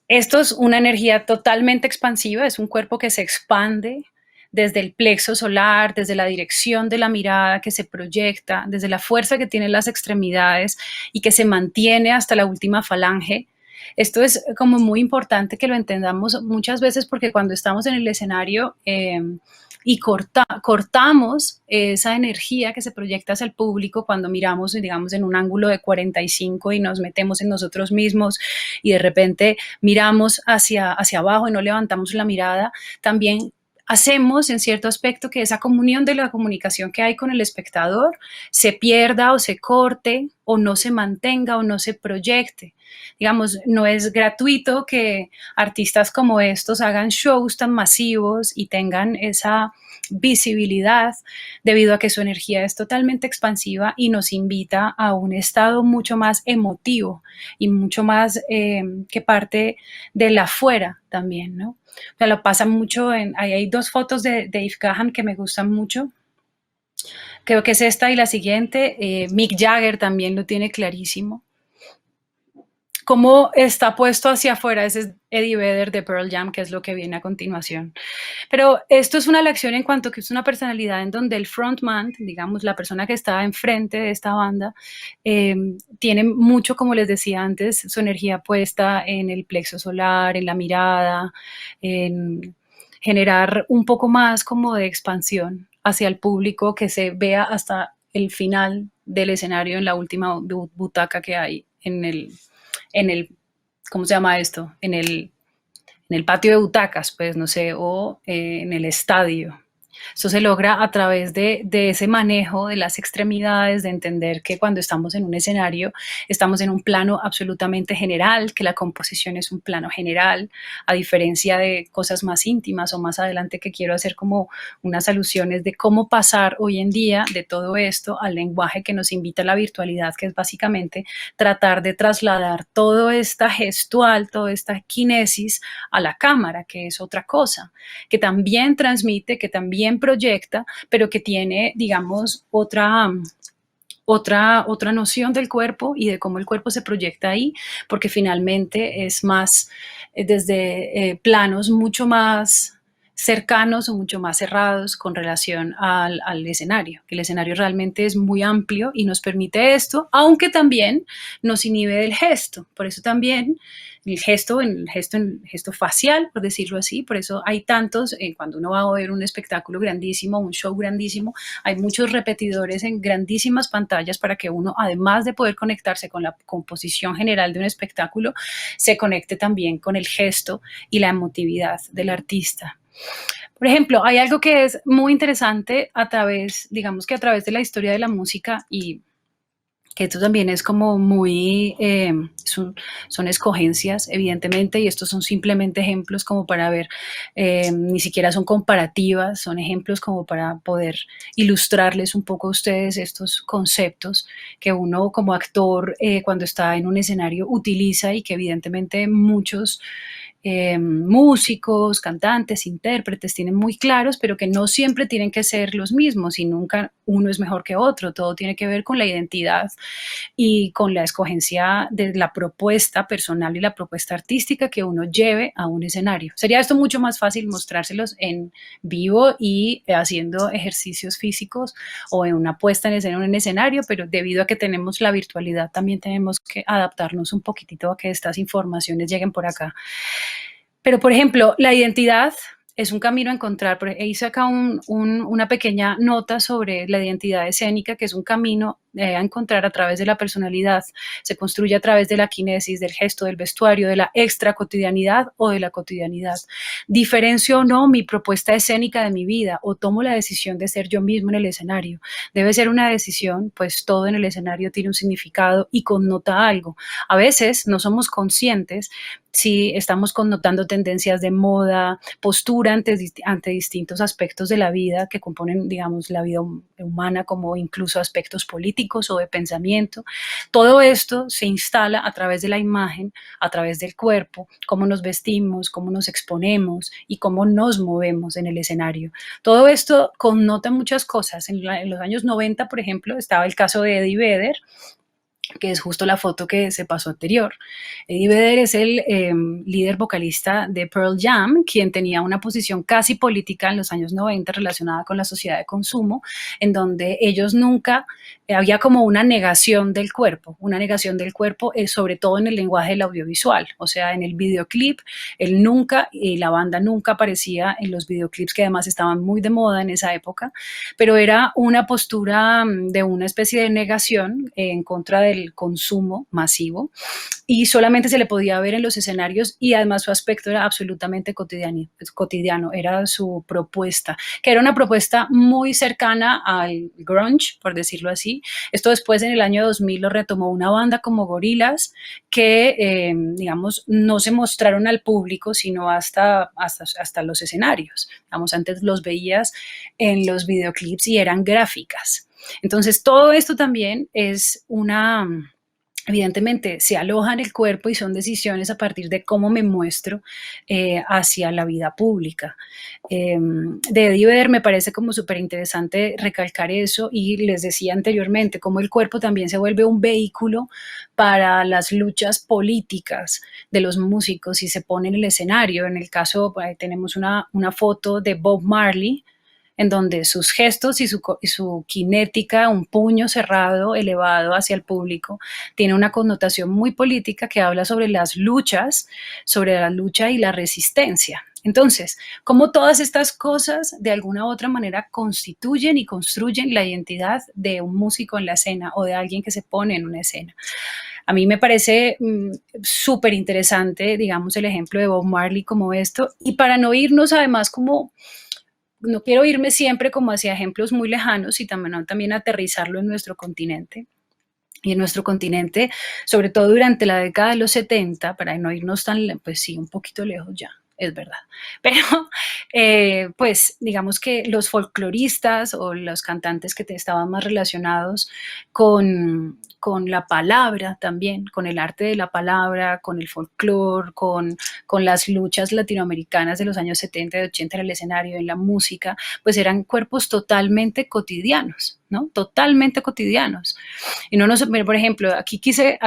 Esto es una energía totalmente expansiva, es un cuerpo que se expande desde el plexo solar, desde la dirección de la mirada que se proyecta, desde la fuerza que tienen las extremidades y que se mantiene hasta la última falange. Esto es como muy importante que lo entendamos muchas veces, porque cuando estamos en el escenario y cortamos esa energía que se proyecta hacia el público cuando miramos, digamos, en un ángulo de 45 y nos metemos en nosotros mismos y de repente miramos hacia abajo y no levantamos la mirada, también hacemos en cierto aspecto que esa comunión de la comunicación que hay con el espectador se pierda o se corte o no se mantenga o no se proyecte. Digamos, no es gratuito que artistas como estos hagan shows tan masivos y tengan esa visibilidad debido a que su energía es totalmente expansiva y nos invita a un estado mucho más emotivo y mucho más que parte del afuera también, ¿no? O sea, lo pasa mucho hay dos fotos de Dave Gahan que me gustan mucho. Creo que es esta y la siguiente. Mick Jagger también lo tiene clarísimo. Cómo está puesto hacia afuera, ese es Eddie Vedder de Pearl Jam, que es lo que viene a continuación. Pero esto es una lección en cuanto que es una personalidad en donde el frontman, digamos, la persona que está enfrente de esta banda, tiene mucho, como les decía antes, su energía puesta en el plexo solar, en la mirada, en generar un poco más como de expansión hacia el público, que se vea hasta el final del escenario en la última butaca que hay en el, ¿cómo se llama esto? En el patio de butacas, pues, no sé, o en el estadio. Esto se logra a través de ese manejo de las extremidades, de entender que cuando estamos en un escenario estamos en un plano absolutamente general, que la composición es un plano general, a diferencia de cosas más íntimas o más adelante que quiero hacer como unas alusiones de cómo pasar hoy en día de todo esto al lenguaje que nos invita a la virtualidad, que es básicamente tratar de trasladar toda esta gestual, toda esta kinesis a la cámara, que es otra cosa, que también transmite, que también proyecta, pero que tiene, digamos, otra noción del cuerpo y de cómo el cuerpo se proyecta ahí, porque finalmente es más desde planos mucho más cercanos o mucho más cerrados con relación al escenario, que el escenario realmente es muy amplio y nos permite esto, aunque también nos inhibe del gesto. Por eso también el gesto facial, por decirlo así, por eso hay tantos, cuando uno va a ver un espectáculo grandísimo, un show grandísimo, hay muchos repetidores en grandísimas pantallas para que uno, además de poder conectarse con la composición general de un espectáculo, se conecte también con el gesto y la emotividad del artista. Por ejemplo, hay algo que es muy interesante digamos que a través de la historia de la música y que esto también es como muy, son escogencias, evidentemente, y estos son simplemente ejemplos como para ver, ni siquiera son comparativas, son ejemplos como para poder ilustrarles un poco a ustedes estos conceptos que uno como actor, cuando está en un escenario, utiliza y que evidentemente muchos músicos, cantantes, intérpretes tienen muy claros, pero que no siempre tienen que ser los mismos y nunca uno es mejor que otro. Todo tiene que ver con la identidad y con la escogencia de la propuesta personal y la propuesta artística que uno lleve a un escenario. Sería esto mucho más fácil mostrárselos en vivo y haciendo ejercicios físicos o en una puesta en escena en un escenario, pero debido a que tenemos la virtualidad, también tenemos que adaptarnos un poquitito a que estas informaciones lleguen por acá. Pero, por ejemplo, la identidad es un camino a encontrar. Hice acá una pequeña nota sobre la identidad escénica, que es un camino a encontrar a través de la personalidad. Se construye a través de la kinesis, del gesto, del vestuario, de la extra cotidianidad o de la cotidianidad. Diferencio o no mi propuesta escénica de mi vida o tomo la decisión de ser yo mismo en el escenario. Debe ser una decisión, pues todo en el escenario tiene un significado y connota algo. A veces no somos conscientes si estamos connotando tendencias de moda, postura ante distintos aspectos de la vida que componen, digamos, la vida humana, como incluso aspectos políticos o de pensamiento. Todo esto se instala a través de la imagen, a través del cuerpo, cómo nos vestimos, cómo nos exponemos y cómo nos movemos en el escenario. Todo esto connota muchas cosas. En los años 90, por ejemplo, estaba el caso de Eddie Vedder, que es justo la foto que se pasó anterior. Eddie Vedder es el líder vocalista de Pearl Jam, quien tenía una posición casi política en los años 90 relacionada con la sociedad de consumo, en donde ellos nunca, había como una negación del cuerpo sobre todo en el lenguaje del audiovisual, o sea, en el videoclip, él nunca, y la banda nunca aparecía en los videoclips que además estaban muy de moda en esa época, pero era una postura de una especie de negación en contra del consumo masivo y solamente se le podía ver en los escenarios y además su aspecto era absolutamente cotidiano, era su propuesta, que era una propuesta muy cercana al grunge, por decirlo así. Esto después en el año 2000 lo retomó una banda como Gorillaz que, digamos, no se mostraron al público sino hasta los escenarios. Digamos, antes los veías en los videoclips y eran gráficas. Entonces, todo esto también es evidentemente se aloja en el cuerpo y son decisiones a partir de cómo me muestro hacia la vida pública. De Eddie Vedder me parece como súper interesante recalcar eso y les decía anteriormente cómo el cuerpo también se vuelve un vehículo para las luchas políticas de los músicos y se pone en el escenario. En el caso, tenemos una foto de Bob Marley, en donde sus gestos y su cinética, un puño cerrado, elevado hacia el público, tiene una connotación muy política que habla sobre las luchas, sobre la lucha y la resistencia. Entonces, cómo todas estas cosas de alguna u otra manera constituyen y construyen la identidad de un músico en la escena o de alguien que se pone en una escena. A mí me parece súper interesante, digamos, el ejemplo de Bob Marley como esto, y para no irnos además como no quiero irme siempre como hacia ejemplos muy lejanos y también aterrizarlo en nuestro continente. Y en nuestro continente, sobre todo durante la década de los 70, para no irnos tan, pues sí, un poquito lejos ya, es verdad. Pero, pues, digamos que los folcloristas o los cantantes que estaban más relacionados con la palabra también, con el arte de la palabra, con el folclore, con las luchas latinoamericanas de los años 70 y 80 en el escenario, en la música, pues eran cuerpos totalmente cotidianos, ¿no? Totalmente cotidianos. Y por ejemplo, aquí quise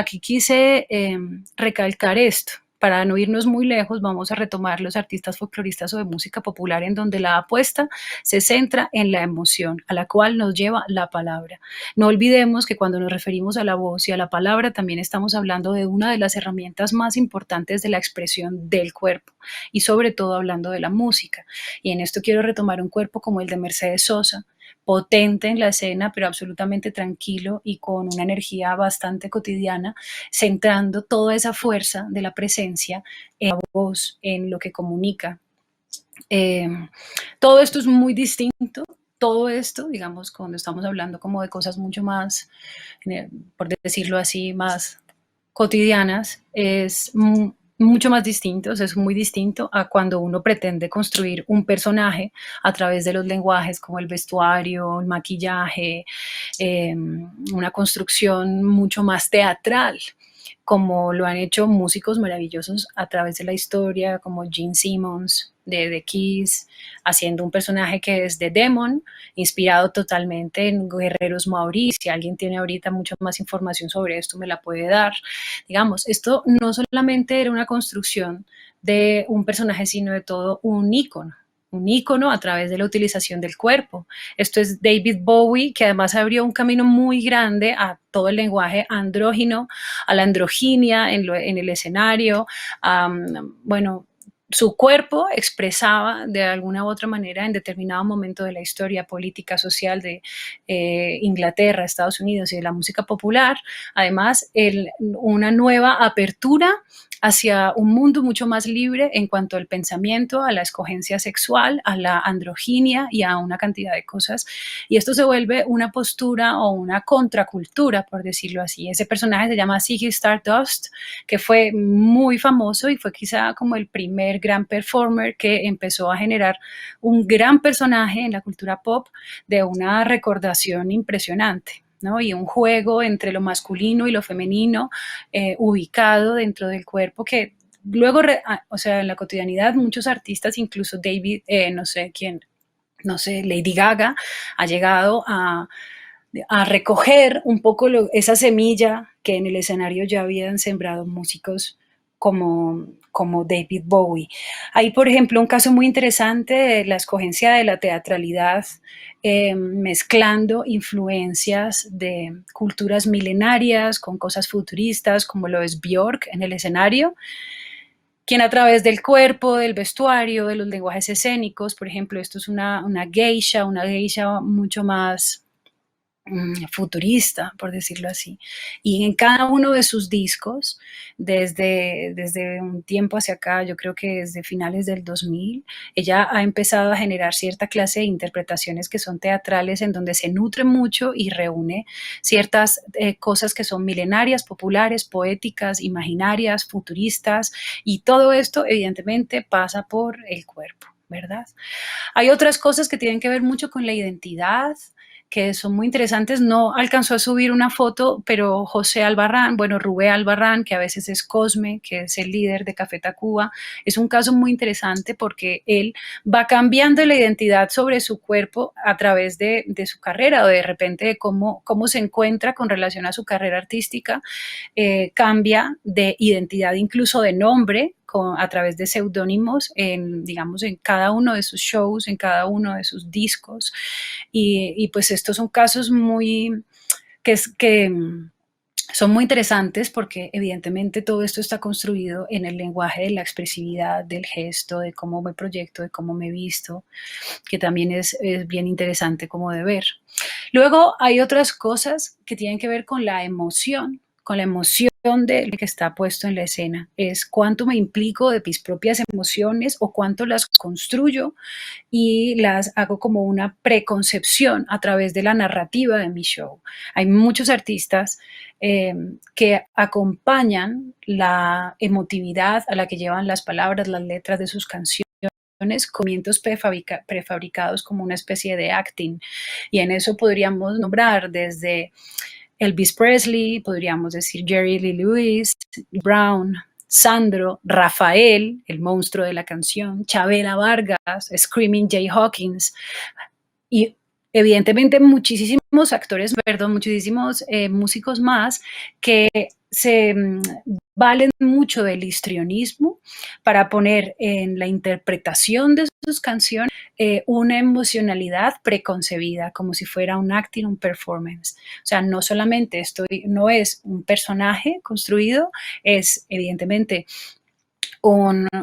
recalcar esto. Para no irnos muy lejos, vamos a retomar los artistas folcloristas o de música popular, en donde la apuesta se centra en la emoción, a la cual nos lleva la palabra. No olvidemos que cuando nos referimos a la voz y a la palabra, también estamos hablando de una de las herramientas más importantes de la expresión del cuerpo, y sobre todo hablando de la música. Y en esto quiero retomar un cuerpo como el de Mercedes Sosa, potente en la escena, pero absolutamente tranquilo y con una energía bastante cotidiana, centrando toda esa fuerza de la presencia en la voz, en lo que comunica. Todo esto es muy distinto, todo esto, digamos, cuando estamos hablando como de cosas mucho más, por decirlo así, más cotidianas, es mucho más distinto, o sea, es muy distinto a cuando uno pretende construir un personaje a través de los lenguajes como el vestuario, el maquillaje, una construcción mucho más teatral, como lo han hecho músicos maravillosos a través de la historia, como Gene Simmons de The Keys, haciendo un personaje que es de Demon, inspirado totalmente en guerreros maorí. Si alguien tiene ahorita mucha más información sobre esto, me la puede dar. Digamos, esto no solamente era una construcción de un personaje, sino de todo un ícono a través de la utilización del cuerpo. Esto es David Bowie, que además abrió un camino muy grande a todo el lenguaje andrógino, a la androginia en el escenario. Bueno, su cuerpo expresaba de alguna u otra manera en determinado momento de la historia política, social de Inglaterra, Estados Unidos y de la música popular, además una nueva apertura hacia un mundo mucho más libre en cuanto al pensamiento, a la escogencia sexual, a la androginia y a una cantidad de cosas. Y esto se vuelve una postura o una contracultura, por decirlo así. Ese personaje se llama Ziggy Stardust, que fue muy famoso y fue quizá como el primer gran performer que empezó a generar un gran personaje en la cultura pop de una recordación impresionante, ¿no? Y un juego entre lo masculino y lo femenino ubicado dentro del cuerpo que luego, o sea, en la cotidianidad muchos artistas, incluso David, no sé quién, no sé, Lady Gaga, ha llegado a recoger un poco esa semilla que en el escenario ya habían sembrado músicos como David Bowie. Hay, por ejemplo, un caso muy interesante de la escogencia de la teatralidad, mezclando influencias de culturas milenarias con cosas futuristas, como lo es Björk en el escenario, quien a través del cuerpo, del vestuario, de los lenguajes escénicos, por ejemplo, esto es una geisha mucho más futurista, por decirlo así. Y en cada uno de sus discos, desde un tiempo hacia acá, yo creo que desde finales del 2000, ella ha empezado a generar cierta clase de interpretaciones que son teatrales, en donde se nutre mucho y reúne ciertas cosas que son milenarias, populares, poéticas, imaginarias, futuristas, y todo esto evidentemente pasa por el cuerpo, ¿verdad? Hay otras cosas que tienen que ver mucho con la identidad, que son muy interesantes. No alcanzó a subir una foto, pero José Albarrán, bueno, Rubén Albarrán, que a veces es Cosme, que es el líder de Café Tacuba, es un caso muy interesante porque él va cambiando la identidad sobre su cuerpo a través de su carrera, o de repente de cómo se encuentra con relación a su carrera artística, cambia de identidad, incluso de nombre, a través de seudónimos digamos, en cada uno de sus shows, en cada uno de sus discos. Y pues estos son casos que son muy interesantes porque evidentemente todo esto está construido en el lenguaje de la expresividad, del gesto, de cómo me proyecto, de cómo me visto, que también es bien interesante como de ver. Luego hay otras cosas que tienen que ver con la emoción de lo que está puesto en la escena. Es cuánto me implico de mis propias emociones o cuánto las construyo y las hago como una preconcepción a través de la narrativa de mi show. Hay muchos artistas que acompañan la emotividad a la que llevan las palabras, las letras de sus canciones, con movimientos prefabricados como una especie de acting. Y en eso podríamos nombrar desde Elvis Presley, podríamos decir Jerry Lee Lewis, Brown, Sandro, Rafael, el monstruo de la canción, Chavela Vargas, Screaming Jay Hawkins, y evidentemente muchísimos músicos más que se valen mucho del histrionismo para poner en la interpretación de sus canciones una emocionalidad preconcebida, como si fuera un acting, un performance. O sea, no solamente no es un personaje construido, es evidentemente una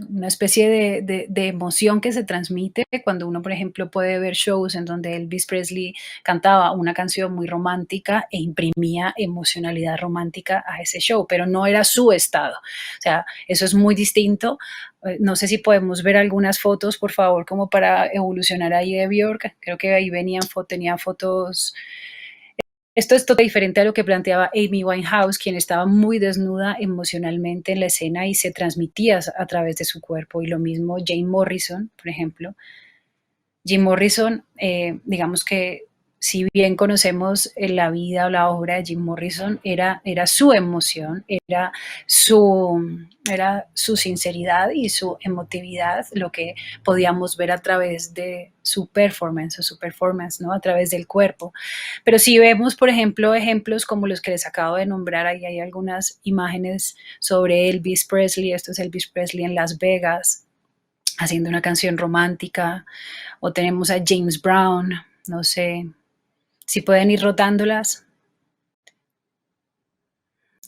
una especie de emoción que se transmite cuando uno, por ejemplo, puede ver shows en donde Elvis Presley cantaba una canción muy romántica e imprimía emocionalidad romántica a ese show, pero no era su estado. O sea, eso es muy distinto. No sé si podemos ver algunas fotos, por favor, como para evolucionar ahí de Björk. Creo que ahí tenían fotos. Esto es totalmente diferente a lo que planteaba Amy Winehouse, quien estaba muy desnuda emocionalmente en la escena y se transmitía a través de su cuerpo. Y lo mismo Jim Morrison, por ejemplo. Jim Morrison, digamos que si bien conocemos la vida o la obra de Jim Morrison, era su emoción, era su sinceridad y su emotividad, lo que podíamos ver a través de su performance, ¿no? A través del cuerpo. Pero si vemos, por ejemplo, ejemplos como los que les acabo de nombrar, ahí hay algunas imágenes sobre Elvis Presley. Esto es Elvis Presley en Las Vegas, haciendo una canción romántica. O tenemos a James Brown, no sé si pueden ir rotándolas.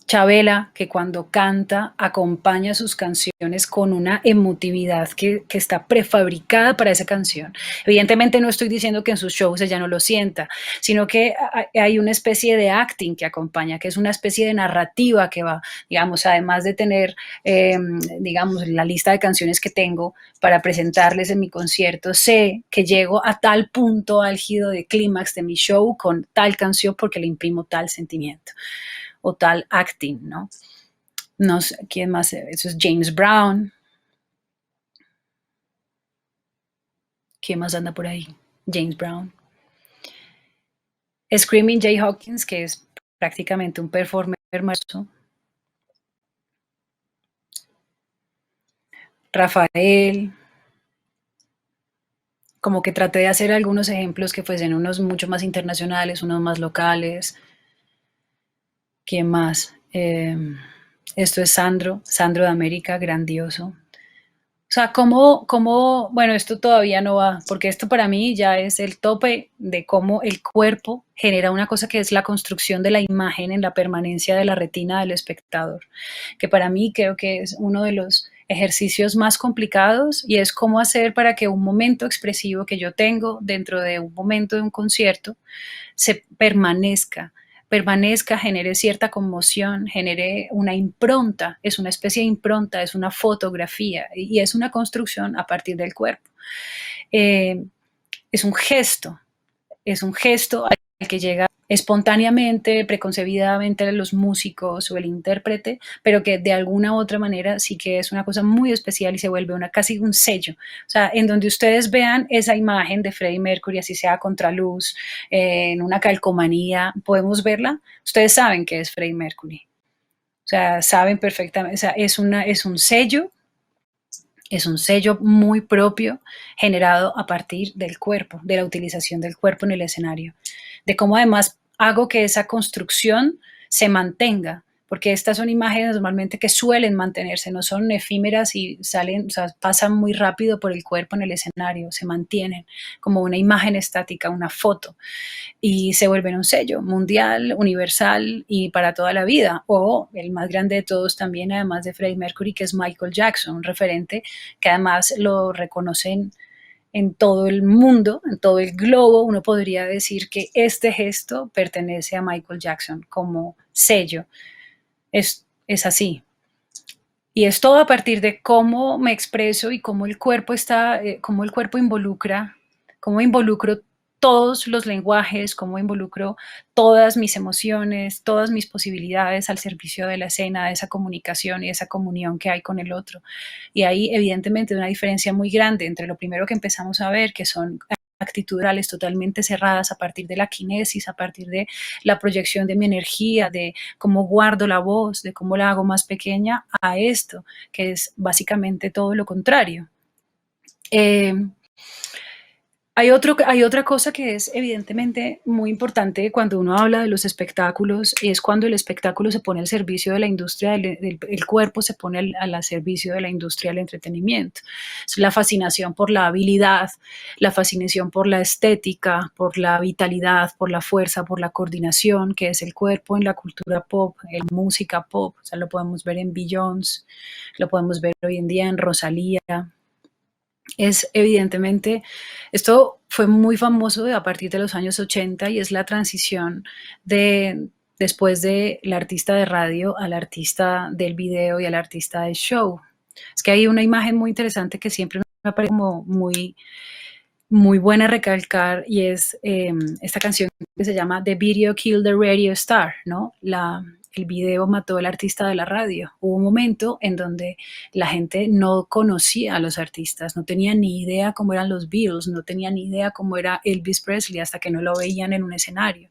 Chabela, que cuando canta acompaña sus canciones con una emotividad que está prefabricada para esa canción. Evidentemente no estoy diciendo que en sus shows ella no lo sienta, sino que hay una especie de acting que acompaña, que es una especie de narrativa que va, digamos, además de tener, digamos, la lista de canciones que tengo para presentarles en mi concierto, sé que llego a tal punto álgido de clímax de mi show con tal canción porque le imprimo tal sentimiento o tal acting, ¿no? No sé, ¿quién más? Eso es James Brown. ¿Quién más anda por ahí? James Brown. Screaming Jay Hawkins, que es prácticamente un performer hermoso. Rafael. Como que traté de hacer algunos ejemplos que fuesen unos mucho más internacionales, unos más locales. ¿Quién más? Esto es Sandro de América, grandioso. O sea, bueno, esto todavía no va, porque esto para mí ya es el tope de cómo el cuerpo genera una cosa que es la construcción de la imagen en la permanencia de la retina del espectador, que para mí creo que es uno de los ejercicios más complicados y es cómo hacer para que un momento expresivo que yo tengo dentro de un momento de un concierto se permanezca, genere cierta conmoción, genere una impronta, es una especie de impronta, es una fotografía y es una construcción a partir del cuerpo. Es un gesto al que llega espontáneamente, preconcebidamente los músicos o el intérprete, pero que de alguna u otra manera sí que es una cosa muy especial y se vuelve casi un sello. O sea, en donde ustedes vean esa imagen de Freddie Mercury, así sea a contraluz, en una calcomanía, podemos verla, ustedes saben que es Freddie Mercury. O sea, saben perfectamente, o sea, es un sello. Es un sello muy propio generado a partir del cuerpo, de la utilización del cuerpo en el escenario, de cómo además hago que esa construcción se mantenga, porque estas son imágenes normalmente que suelen mantenerse, no son efímeras y salen, o sea, pasan muy rápido por el cuerpo en el escenario, se mantienen como una imagen estática, una foto, y se vuelven un sello mundial, universal y para toda la vida. O el más grande de todos también, además de Freddie Mercury, que es Michael Jackson, un referente que además lo reconocen en todo el mundo, en todo el globo. Uno podría decir que este gesto pertenece a Michael Jackson como sello. Es así. Y es todo a partir de cómo me expreso y cómo el cuerpo cómo el cuerpo involucra, cómo involucro todos los lenguajes, cómo involucro todas mis emociones, todas mis posibilidades al servicio de la escena, de esa comunicación y esa comunión que hay con el otro. Y hay evidentemente una diferencia muy grande entre lo primero que empezamos a ver, que son actitudinales totalmente cerradas a partir de la kinesis, a partir de la proyección de mi energía, de cómo guardo la voz, de cómo la hago más pequeña, a esto, que es básicamente todo lo contrario. Hay otra cosa que es evidentemente muy importante cuando uno habla de los espectáculos, y es cuando el espectáculo se pone al servicio de la industria, el cuerpo se pone al servicio de la industria del entretenimiento. Es la fascinación por la habilidad, la fascinación por la estética, por la vitalidad, por la fuerza, por la coordinación, que es el cuerpo en la cultura pop, en la música pop. O sea, lo podemos ver en Beyoncé, lo podemos ver hoy en día en Rosalía. Es evidentemente, esto fue muy famoso a partir de los años 80 y es la transición después de la artista de radio al artista del video y al artista del show. Es que hay una imagen muy interesante que siempre me parece como muy buena recalcar, y es esta canción que se llama The Video Killed the Radio Star, ¿no? El video mató al artista de la radio. Hubo un momento en donde la gente no conocía a los artistas, no tenía ni idea cómo eran los Beatles, no tenía ni idea cómo era Elvis Presley hasta que no lo veían en un escenario.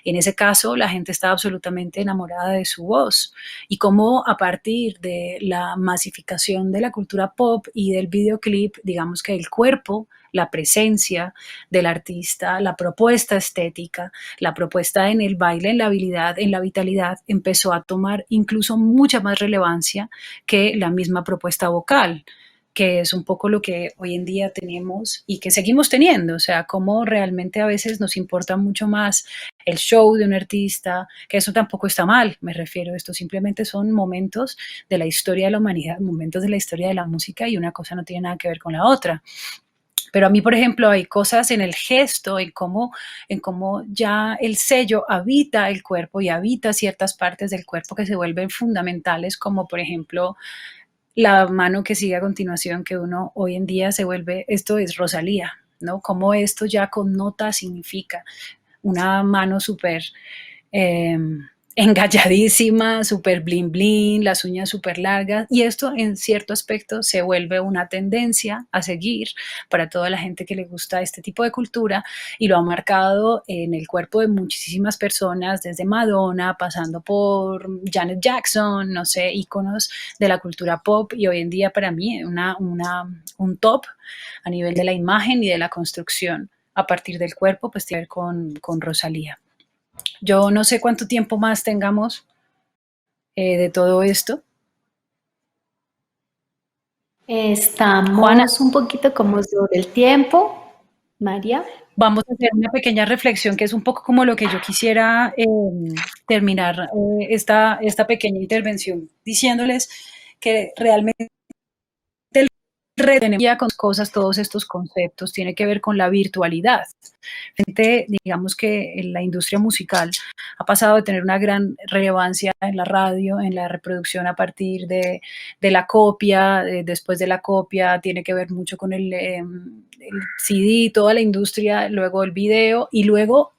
En ese caso, la gente estaba absolutamente enamorada de su voz, y cómo a partir de la masificación de la cultura pop y del videoclip, digamos que el cuerpo, la presencia del artista, la propuesta estética, la propuesta en el baile, en la habilidad, en la vitalidad, empezó a tomar incluso mucha más relevancia que la misma propuesta vocal, que es un poco lo que hoy en día tenemos y que seguimos teniendo. O sea, cómo realmente a veces nos importa mucho más el show de un artista, que eso tampoco está mal, me refiero, esto simplemente son momentos de la historia de la humanidad, momentos de la historia de la música, y una cosa no tiene nada que ver con la otra. Pero a mí, por ejemplo, hay cosas en el gesto, en cómo ya el sello habita el cuerpo y habita ciertas partes del cuerpo que se vuelven fundamentales, como por ejemplo la mano que sigue a continuación, que uno hoy en día se vuelve, esto es Rosalía, ¿no? Como esto ya connota, significa una mano súper eh, engalladísima, súper bling bling, las uñas súper largas, y esto en cierto aspecto se vuelve una tendencia a seguir para toda la gente que le gusta este tipo de cultura, y lo ha marcado en el cuerpo de muchísimas personas, desde Madonna, pasando por Janet Jackson, no sé, íconos de la cultura pop, y hoy en día para mí un top a nivel de la imagen y de la construcción a partir del cuerpo, pues tiene que ver con Rosalía. Yo no sé cuánto tiempo más tengamos de todo esto. Estamos Juana, un poquito como sobre el tiempo, María. vamos a hacer una pequeña reflexión que es un poco como lo que yo quisiera terminar esta pequeña intervención diciéndoles que realmente el retener con cosas, todos estos conceptos, tiene que ver con la virtualidad. Digamos que la industria musical ha pasado de tener una gran relevancia en la radio, en la reproducción a partir de la copia, después de la copia tiene que ver mucho con el CD, toda la industria, luego el video, y luego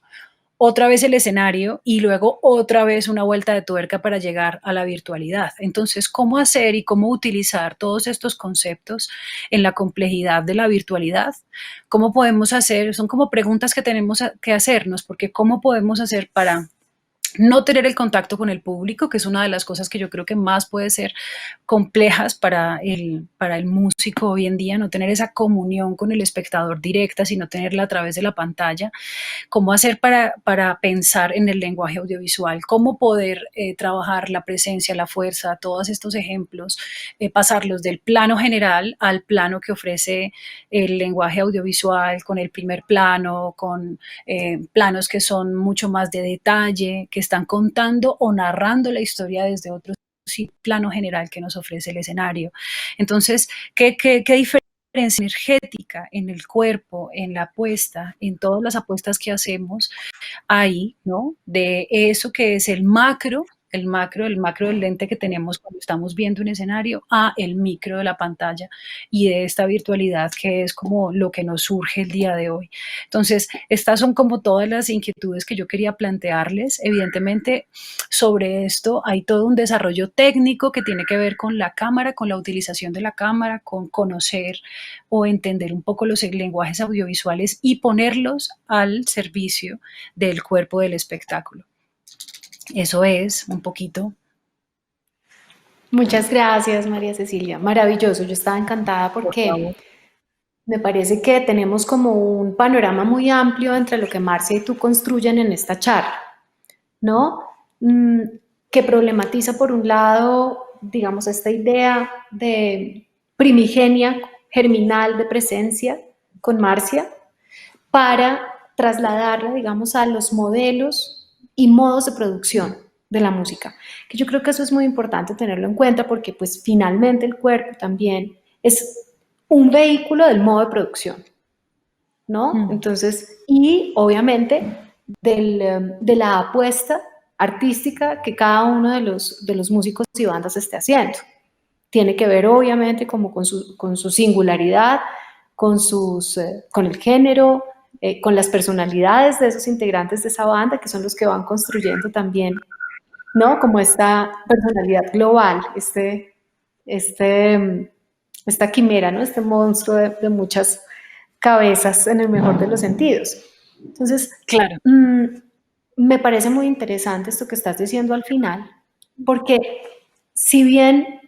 otra vez el escenario, y luego otra vez una vuelta de tuerca para llegar a la virtualidad. Entonces, ¿cómo hacer y cómo utilizar todos estos conceptos en la complejidad de la virtualidad? ¿Cómo podemos hacer? Son como preguntas que tenemos que hacernos, porque ¿cómo podemos hacer para no tener el contacto con el público, que es una de las cosas que yo creo que más puede ser complejas para el músico hoy en día, no tener esa comunión con el espectador directa, sino tenerla a través de la pantalla? ¿Cómo hacer para pensar en el lenguaje audiovisual? ¿Cómo poder trabajar la presencia, la fuerza, todos estos ejemplos, pasarlos del plano general al plano que ofrece el lenguaje audiovisual, con el primer plano, con planos que son mucho más de detalle, que están contando o narrando la historia desde otro plano general que nos ofrece el escenario? Entonces, ¿qué diferencia energética en el cuerpo, en la apuesta, en todas las apuestas que hacemos ahí, ¿no? De eso que es el macro del lente que tenemos cuando estamos viendo un escenario, a el micro de la pantalla y de esta virtualidad que es como lo que nos surge el día de hoy. Entonces, estas son como todas las inquietudes que yo quería plantearles. Evidentemente, sobre esto hay todo un desarrollo técnico que tiene que ver con la cámara, con la utilización de la cámara, con conocer o entender un poco los lenguajes audiovisuales y ponerlos al servicio del cuerpo del espectáculo. Eso es un poquito. Muchas gracias, María Cecilia. Maravilloso. Yo estaba encantada Por porque favor. Me parece que tenemos como un panorama muy amplio entre lo que Marcia y tú construyen en esta charla, ¿no? Que problematiza por un lado, digamos, esta idea de primigenia, germinal de presencia con Marcia, para trasladarla, digamos, a los modelos y modos de producción de la música. Que yo creo que eso es muy importante tenerlo en cuenta porque pues finalmente el cuerpo también es un vehículo del modo de producción, ¿no? Entonces, y obviamente de la apuesta artística que cada uno de los músicos y bandas esté haciendo. Tiene que ver obviamente como con su singularidad, con el género, con las personalidades de esos integrantes de esa banda, que son los que van construyendo también, ¿no? Como esta personalidad global, esta quimera, ¿no? Este monstruo de muchas cabezas en el mejor de los sentidos. Entonces, claro. Me parece muy interesante esto que estás diciendo al final, porque si bien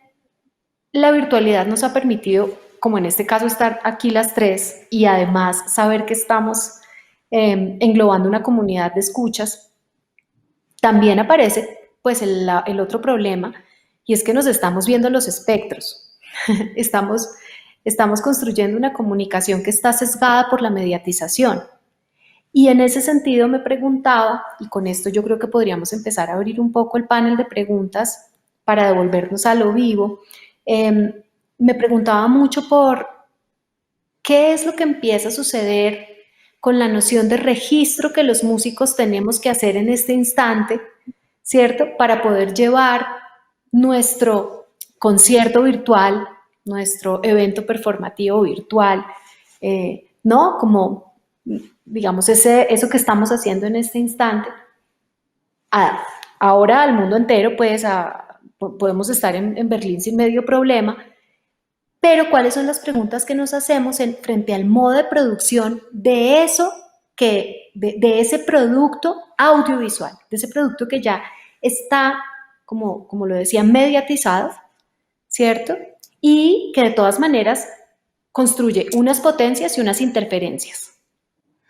la virtualidad nos ha permitido, como en este caso, estar aquí las tres y además saber que estamos englobando una comunidad de escuchas, también aparece pues el otro problema y es que nos estamos viendo los espectros. Estamos construyendo una comunicación que está sesgada por la mediatización. Y en ese sentido me preguntaba, y con esto yo creo que podríamos empezar a abrir un poco el panel de preguntas para devolvernos a lo vivo, me preguntaba mucho por qué es lo que empieza a suceder con la noción de registro que los músicos tenemos que hacer en este instante, ¿cierto? Para poder llevar nuestro concierto virtual, nuestro evento performativo virtual, ¿no? Como, digamos, eso que estamos haciendo en este instante, ahora al mundo entero, pues podemos estar en Berlín sin medio problema, pero ¿cuáles son las preguntas que nos hacemos frente al modo de producción de eso, de ese producto audiovisual, de ese producto que ya está, como lo decía, mediatizado, ¿cierto? Y que de todas maneras construye unas potencias y unas interferencias,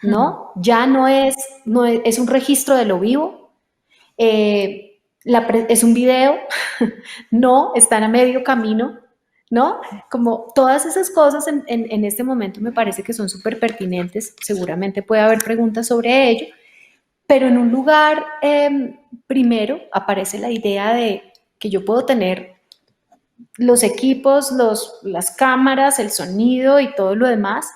¿no? Ya no es un registro de lo vivo, es un video, no, están a medio camino, ¿no? Como todas esas cosas en este momento me parece que son súper pertinentes, seguramente puede haber preguntas sobre ello, pero en un lugar, primero aparece la idea de que yo puedo tener los equipos, las cámaras, el sonido y todo lo demás,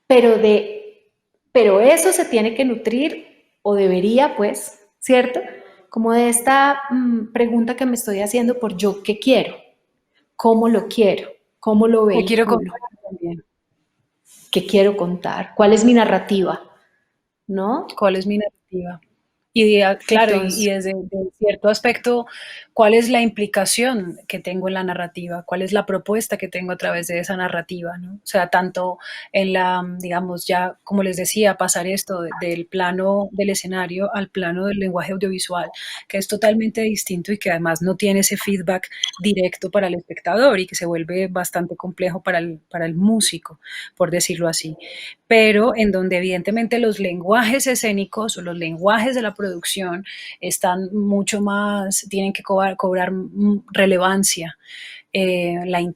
pero eso se tiene que nutrir, o debería, pues, ¿cierto? Como de esta pregunta que me estoy haciendo por yo qué quiero, cómo lo quiero, cómo lo vehiculo. ¿Qué quiero contar también? ¿Qué quiero contar? ¿Cuál es mi narrativa? ¿No? ¿Cuál es mi narrativa? Y claro, Entonces, y desde cierto aspecto, ¿cuál es la implicación que tengo en la narrativa? ¿Cuál es la propuesta que tengo a través de esa narrativa? ¿no? O sea, tanto en la, digamos, ya como les decía, pasar esto del plano del escenario al plano del lenguaje audiovisual, que es totalmente distinto y que además no tiene ese feedback directo para el espectador y que se vuelve bastante complejo para el músico, por decirlo así. Pero en donde evidentemente los lenguajes escénicos o los lenguajes de la producción están mucho más, tienen que cobrar relevancia,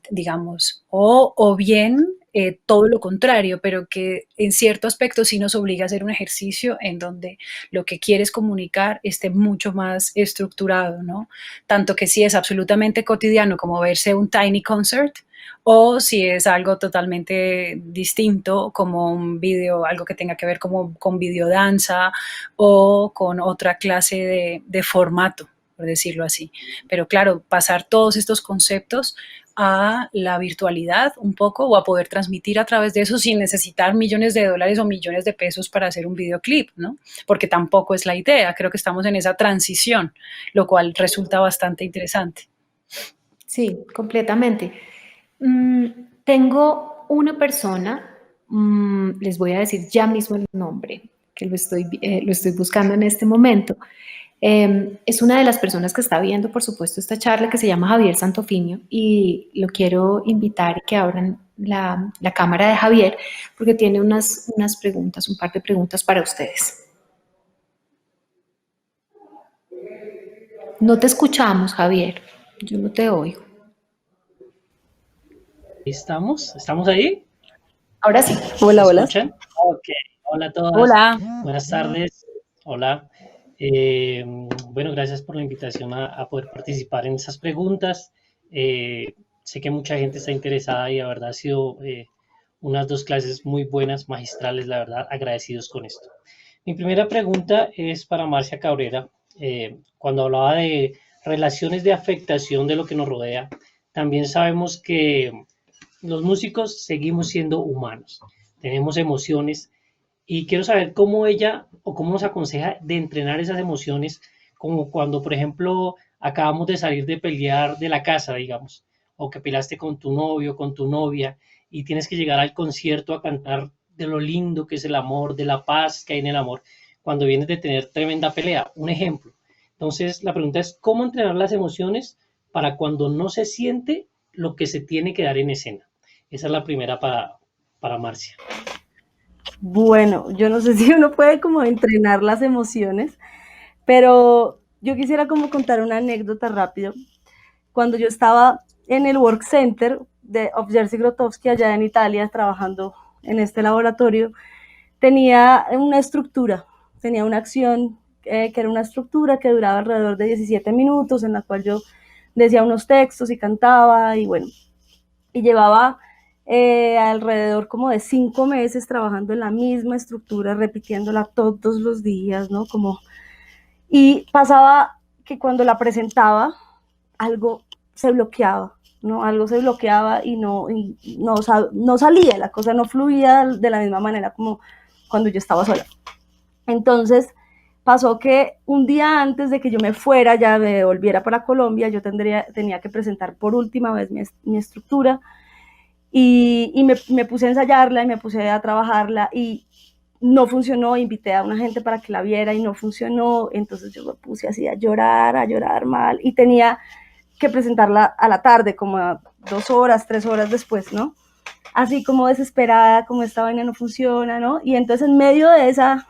digamos, o bien todo lo contrario, pero que en cierto aspecto sí nos obliga a hacer un ejercicio en donde lo que quieres comunicar esté mucho más estructurado, ¿no? Tanto que sí es absolutamente cotidiano como verse un Tiny Concert, o si es algo totalmente distinto como un video, algo que tenga que ver como con videodanza o con otra clase de formato, por decirlo así. Pero claro, pasar todos estos conceptos a la virtualidad un poco o a poder transmitir a través de eso sin necesitar millones de dólares o millones de pesos para hacer un videoclip, ¿no? Porque tampoco es la idea, creo que estamos en esa transición, lo cual resulta bastante interesante. Sí, completamente. Tengo una persona, les voy a decir ya mismo el nombre, que lo estoy buscando en este momento, Es una de las personas que está viendo, por supuesto, esta charla, que se llama Javier Santofimio, y lo quiero invitar y que abran la cámara de Javier, porque tiene unas preguntas, un par de preguntas para ustedes. No te escuchamos, Javier. Yo no te oigo. ¿Estamos ahí? Ahora sí. Hola, ¿Me hola. escuchan? Ok, hola a todas. Hola. Buenas tardes. Hola. Bueno, gracias por la invitación a poder participar en esas preguntas. Sé que mucha gente está interesada y la verdad ha sido unas 2 clases muy buenas, magistrales, la verdad, agradecidos con esto. Mi primera pregunta es para Marcia Cabrera. Cuando hablaba de relaciones de afectación de lo que nos rodea, también sabemos que los músicos seguimos siendo humanos, tenemos emociones y quiero saber cómo ella o cómo nos aconseja de entrenar esas emociones, como cuando, por ejemplo, acabamos de salir de pelear de la casa, digamos, o que peleaste con tu novio, con tu novia, y tienes que llegar al concierto a cantar de lo lindo que es el amor, de la paz que hay en el amor, cuando vienes de tener tremenda pelea. Un ejemplo. Entonces, la pregunta es, ¿cómo entrenar las emociones para cuando no se siente lo que se tiene que dar en escena? Esa es la primera para Marcia. Bueno, yo no sé si uno puede como entrenar las emociones, pero yo quisiera como contar una anécdota rápido. Cuando yo estaba en el Work Center of Jerzy Grotowski allá en Italia trabajando en este laboratorio, tenía una estructura, tenía una acción que era una estructura que duraba alrededor de 17 minutos, en la cual yo decía unos textos y cantaba y bueno, y llevaba alrededor como de 5 meses trabajando en la misma estructura, repitiéndola todos los días, ¿no? Y pasaba que cuando la presentaba, algo se bloqueaba, ¿no? Algo se bloqueaba y no salía, la cosa no fluía de la misma manera como cuando yo estaba sola. Entonces pasó que un día antes de que yo me fuera, ya me volviera para Colombia, yo tenía que presentar por última vez mi estructura y me puse a ensayarla y me puse a trabajarla y no funcionó, invité a una gente para que la viera y no funcionó, entonces yo me puse así a llorar mal y tenía que presentarla a la tarde, como a 2 horas, 3 horas después, ¿no? Así como desesperada, como esta vaina no funciona, ¿no? Y entonces en medio de esa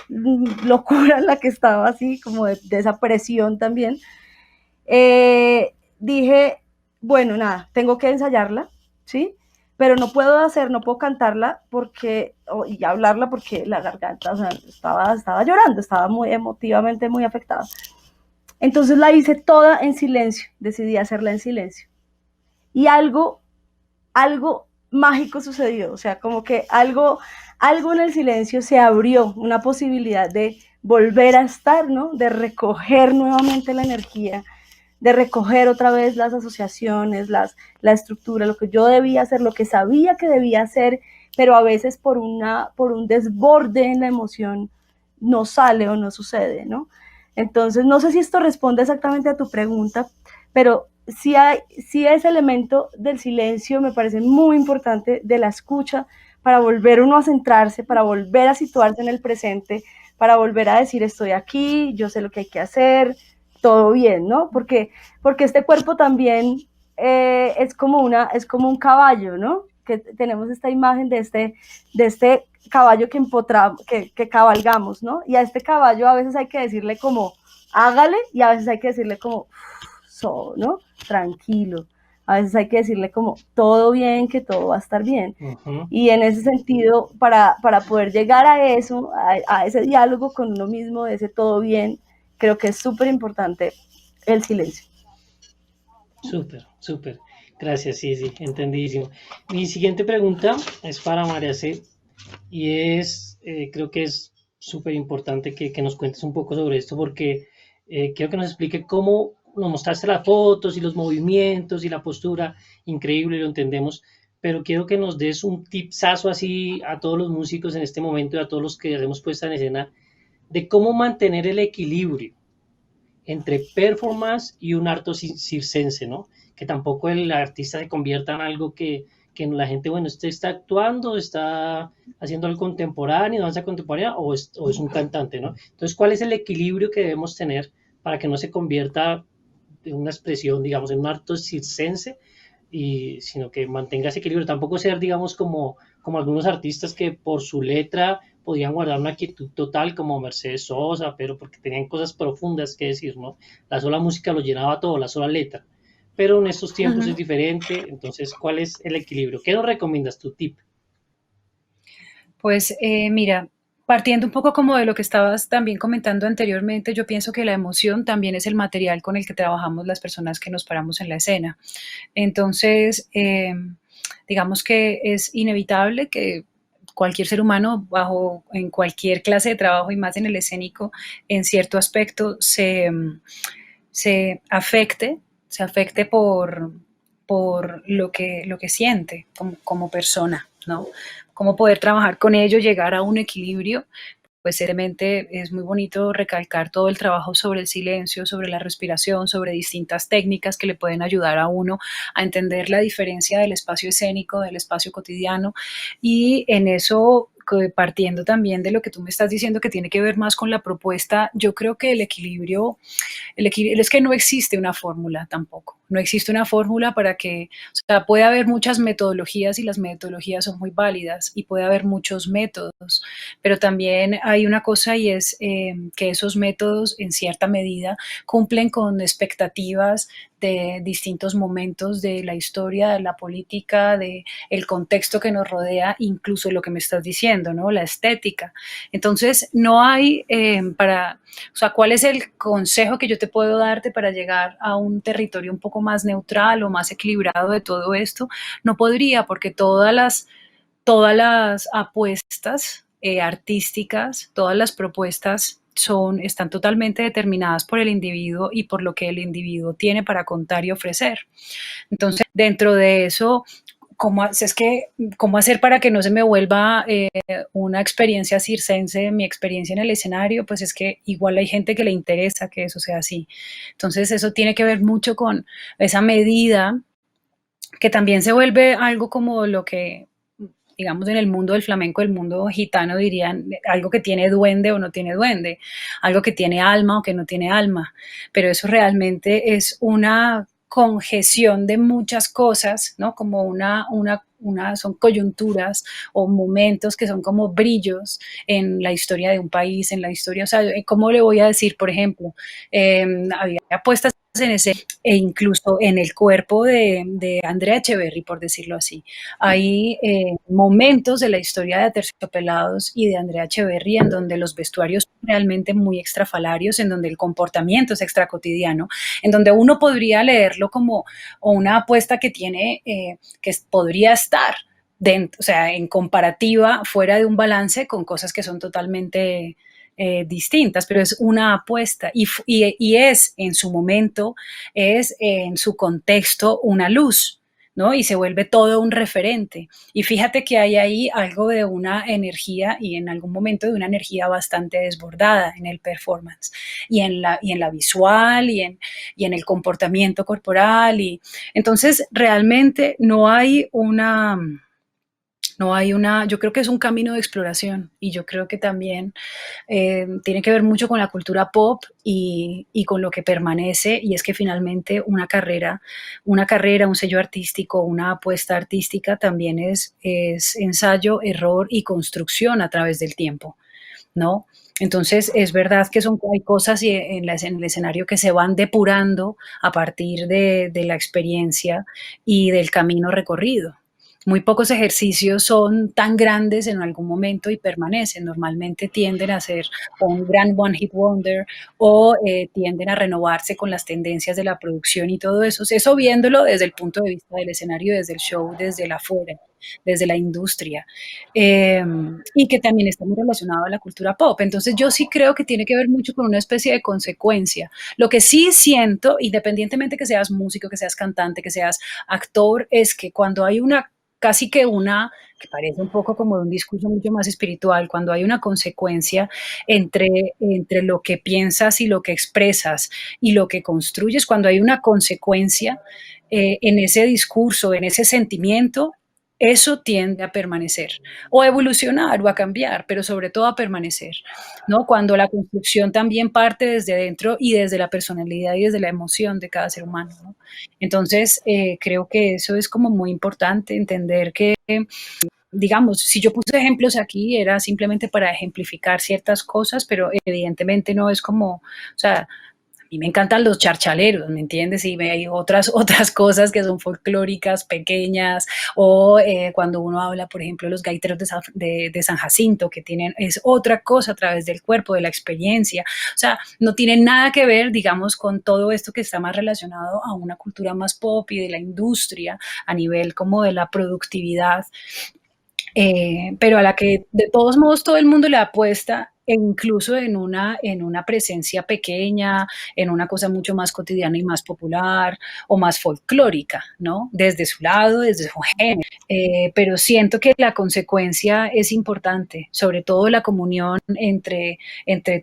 locura en la que estaba, así como de esa presión también, dije, bueno, nada, tengo que ensayarla, ¿sí? Pero no puedo cantarla y hablarla porque la garganta, o sea, estaba llorando, estaba muy emotivamente muy afectada. Entonces la hice toda en silencio, decidí hacerla en silencio. Y algo mágico sucedió, o sea, como que algo en el silencio se abrió, una posibilidad de volver a estar, ¿no? De recoger nuevamente la energía, de recoger otra vez las asociaciones, la estructura, lo que yo debía hacer, lo que sabía que debía hacer, pero a veces por un desborde en la emoción no sale o no sucede, ¿no? Entonces, no sé si esto responde exactamente a tu pregunta, pero sí ese elemento del silencio me parece muy importante, de la escucha, para volver uno a centrarse, para volver a situarse en el presente, para volver a decir estoy aquí, yo sé lo que hay que hacer, todo bien, ¿no? Porque este cuerpo también es como un caballo, ¿no? Que tenemos esta imagen de este caballo que cabalgamos, ¿no? Y a este caballo a veces hay que decirle como hágale y a veces hay que decirle como ¿no? Tranquilo. A veces hay que decirle como todo bien, que todo va a estar bien. Y en ese sentido, para poder llegar a eso, a ese diálogo con uno mismo, de ese todo bien, creo que es súper importante el silencio. Súper. Gracias, sí, entendidísimo. Mi siguiente pregunta es para María C. Y creo que es súper importante que nos cuentes un poco sobre esto porque quiero que nos explique cómo nos mostraste las fotos y los movimientos y la postura, increíble, lo entendemos, pero quiero que nos des un tipsazo así a todos los músicos en este momento y a todos los que hacemos puesta en escena de cómo mantener el equilibrio entre performance y un arte circense, ¿no? Que tampoco el artista se convierta en algo que que la gente, bueno, usted está actuando, está haciendo algo contemporáneo, danza contemporánea, o es un cantante, ¿no? Entonces, ¿cuál es el equilibrio que debemos tener para que no se convierta en una expresión, digamos, en un acto circense, sino que mantenga ese equilibrio? Tampoco ser, digamos, como algunos artistas que por su letra podían guardar una quietud total, como Mercedes Sosa, pero porque tenían cosas profundas que decir, ¿no? La sola música lo llenaba todo, la sola letra. Pero en estos tiempos es diferente, entonces, ¿cuál es el equilibrio? ¿Qué nos recomiendas, tu tip? Pues mira, partiendo un poco como de lo que estabas también comentando anteriormente, yo pienso que la emoción también es el material con el que trabajamos las personas que nos paramos en la escena. Entonces, digamos que es inevitable que cualquier ser humano en cualquier clase de trabajo y más en el escénico, en cierto aspecto se afecte por lo que siente como persona, ¿no? Cómo poder trabajar con ello, llegar a un equilibrio. Pues evidentemente es muy bonito recalcar todo el trabajo sobre el silencio, sobre la respiración, sobre distintas técnicas que le pueden ayudar a uno a entender la diferencia del espacio escénico, del espacio cotidiano, y en eso, partiendo también de lo que tú me estás diciendo que tiene que ver más con la propuesta, yo creo que el equilibrio es que no existe una fórmula tampoco. No existe una fórmula para que, o sea, puede haber muchas metodologías y las metodologías son muy válidas y puede haber muchos métodos, pero también hay una cosa y es que esos métodos en cierta medida cumplen con expectativas de distintos momentos de la historia, de la política, de el contexto que nos rodea, incluso lo que me estás diciendo, ¿no? La estética. Entonces, no hay o sea, ¿cuál es el consejo que yo te puedo darte para llegar a un territorio un poco más neutral o más equilibrado de todo esto? No podría, porque todas las apuestas artísticas, todas las propuestas están totalmente determinadas por el individuo y por lo que el individuo tiene para contar y ofrecer. Entonces, dentro de eso, ¿cómo hacer para que no se me vuelva una experiencia circense, mi experiencia en el escenario? Pues es que igual hay gente que le interesa que eso sea así. Entonces, eso tiene que ver mucho con esa medida que también se vuelve algo como lo que, digamos, en el mundo del flamenco, el mundo gitano dirían algo que tiene duende o no tiene duende, algo que tiene alma o que no tiene alma, pero eso realmente es una congestión de muchas cosas, ¿no? Como son coyunturas o momentos que son como brillos en la historia de un país, en la historia, o sea, ¿cómo le voy a decir? Por ejemplo, había puestas en ese, e incluso en el cuerpo de Andrea Echeverry, por decirlo así. Hay momentos de la historia de Aterciopelados y de Andrea Echeverry en donde los vestuarios son realmente muy extrafalarios, en donde el comportamiento es extracotidiano, en donde uno podría leerlo como una apuesta que tiene, que podría estar dentro, o sea, en comparativa, fuera de un balance con cosas que son totalmente distintas, pero es una apuesta y es en su momento, es en su contexto una luz, ¿no? Y se vuelve todo un referente. Y fíjate que hay ahí algo de una energía y en algún momento de una energía bastante desbordada en el performance y en la visual y en el comportamiento corporal. Y entonces realmente yo creo que es un camino de exploración y yo creo que también tiene que ver mucho con la cultura pop y con lo que permanece, y es que finalmente una carrera, un sello artístico, una apuesta artística también es ensayo, error y construcción a través del tiempo, ¿no? Entonces, es verdad que hay cosas en el escenario que se van depurando a partir de la experiencia y del camino recorrido. Muy pocos ejercicios son tan grandes en algún momento y permanecen. Normalmente tienden a ser un gran one hit wonder o tienden a renovarse con las tendencias de la producción y todo eso. Eso viéndolo desde el punto de vista del escenario, desde el show, desde el afuera, desde la industria, y que también está muy relacionado a la cultura pop. Entonces yo sí creo que tiene que ver mucho con una especie de consecuencia. Lo que sí siento, independientemente que seas músico, que seas cantante, que seas actor, es que cuando hay casi que que parece un poco como de un discurso mucho más espiritual, cuando hay una consecuencia entre lo que piensas y lo que expresas y lo que construyes, cuando hay una consecuencia en ese discurso, en ese sentimiento, eso tiende a permanecer o a evolucionar o a cambiar, pero sobre todo a permanecer, ¿no? Cuando la construcción también parte desde dentro y desde la personalidad y desde la emoción de cada ser humano, ¿no? Entonces, creo que eso es como muy importante, entender que, digamos, si yo puse ejemplos aquí era simplemente para ejemplificar ciertas cosas, pero evidentemente no es como, o sea, a mí me encantan los charchaleros, ¿me entiendes? Y hay otras cosas que son folclóricas, pequeñas, o cuando uno habla, por ejemplo, de los gaiteros de San Jacinto, que tienen, es otra cosa a través del cuerpo, de la experiencia. O sea, no tiene nada que ver, digamos, con todo esto que está más relacionado a una cultura más pop y de la industria, a nivel como de la productividad, pero a la que de todos modos todo el mundo le apuesta, e incluso en una presencia pequeña, en una cosa mucho más cotidiana y más popular o más folclórica, ¿no? Desde su lado, desde su género. Pero siento que la consecuencia es importante, sobre todo la comunión entre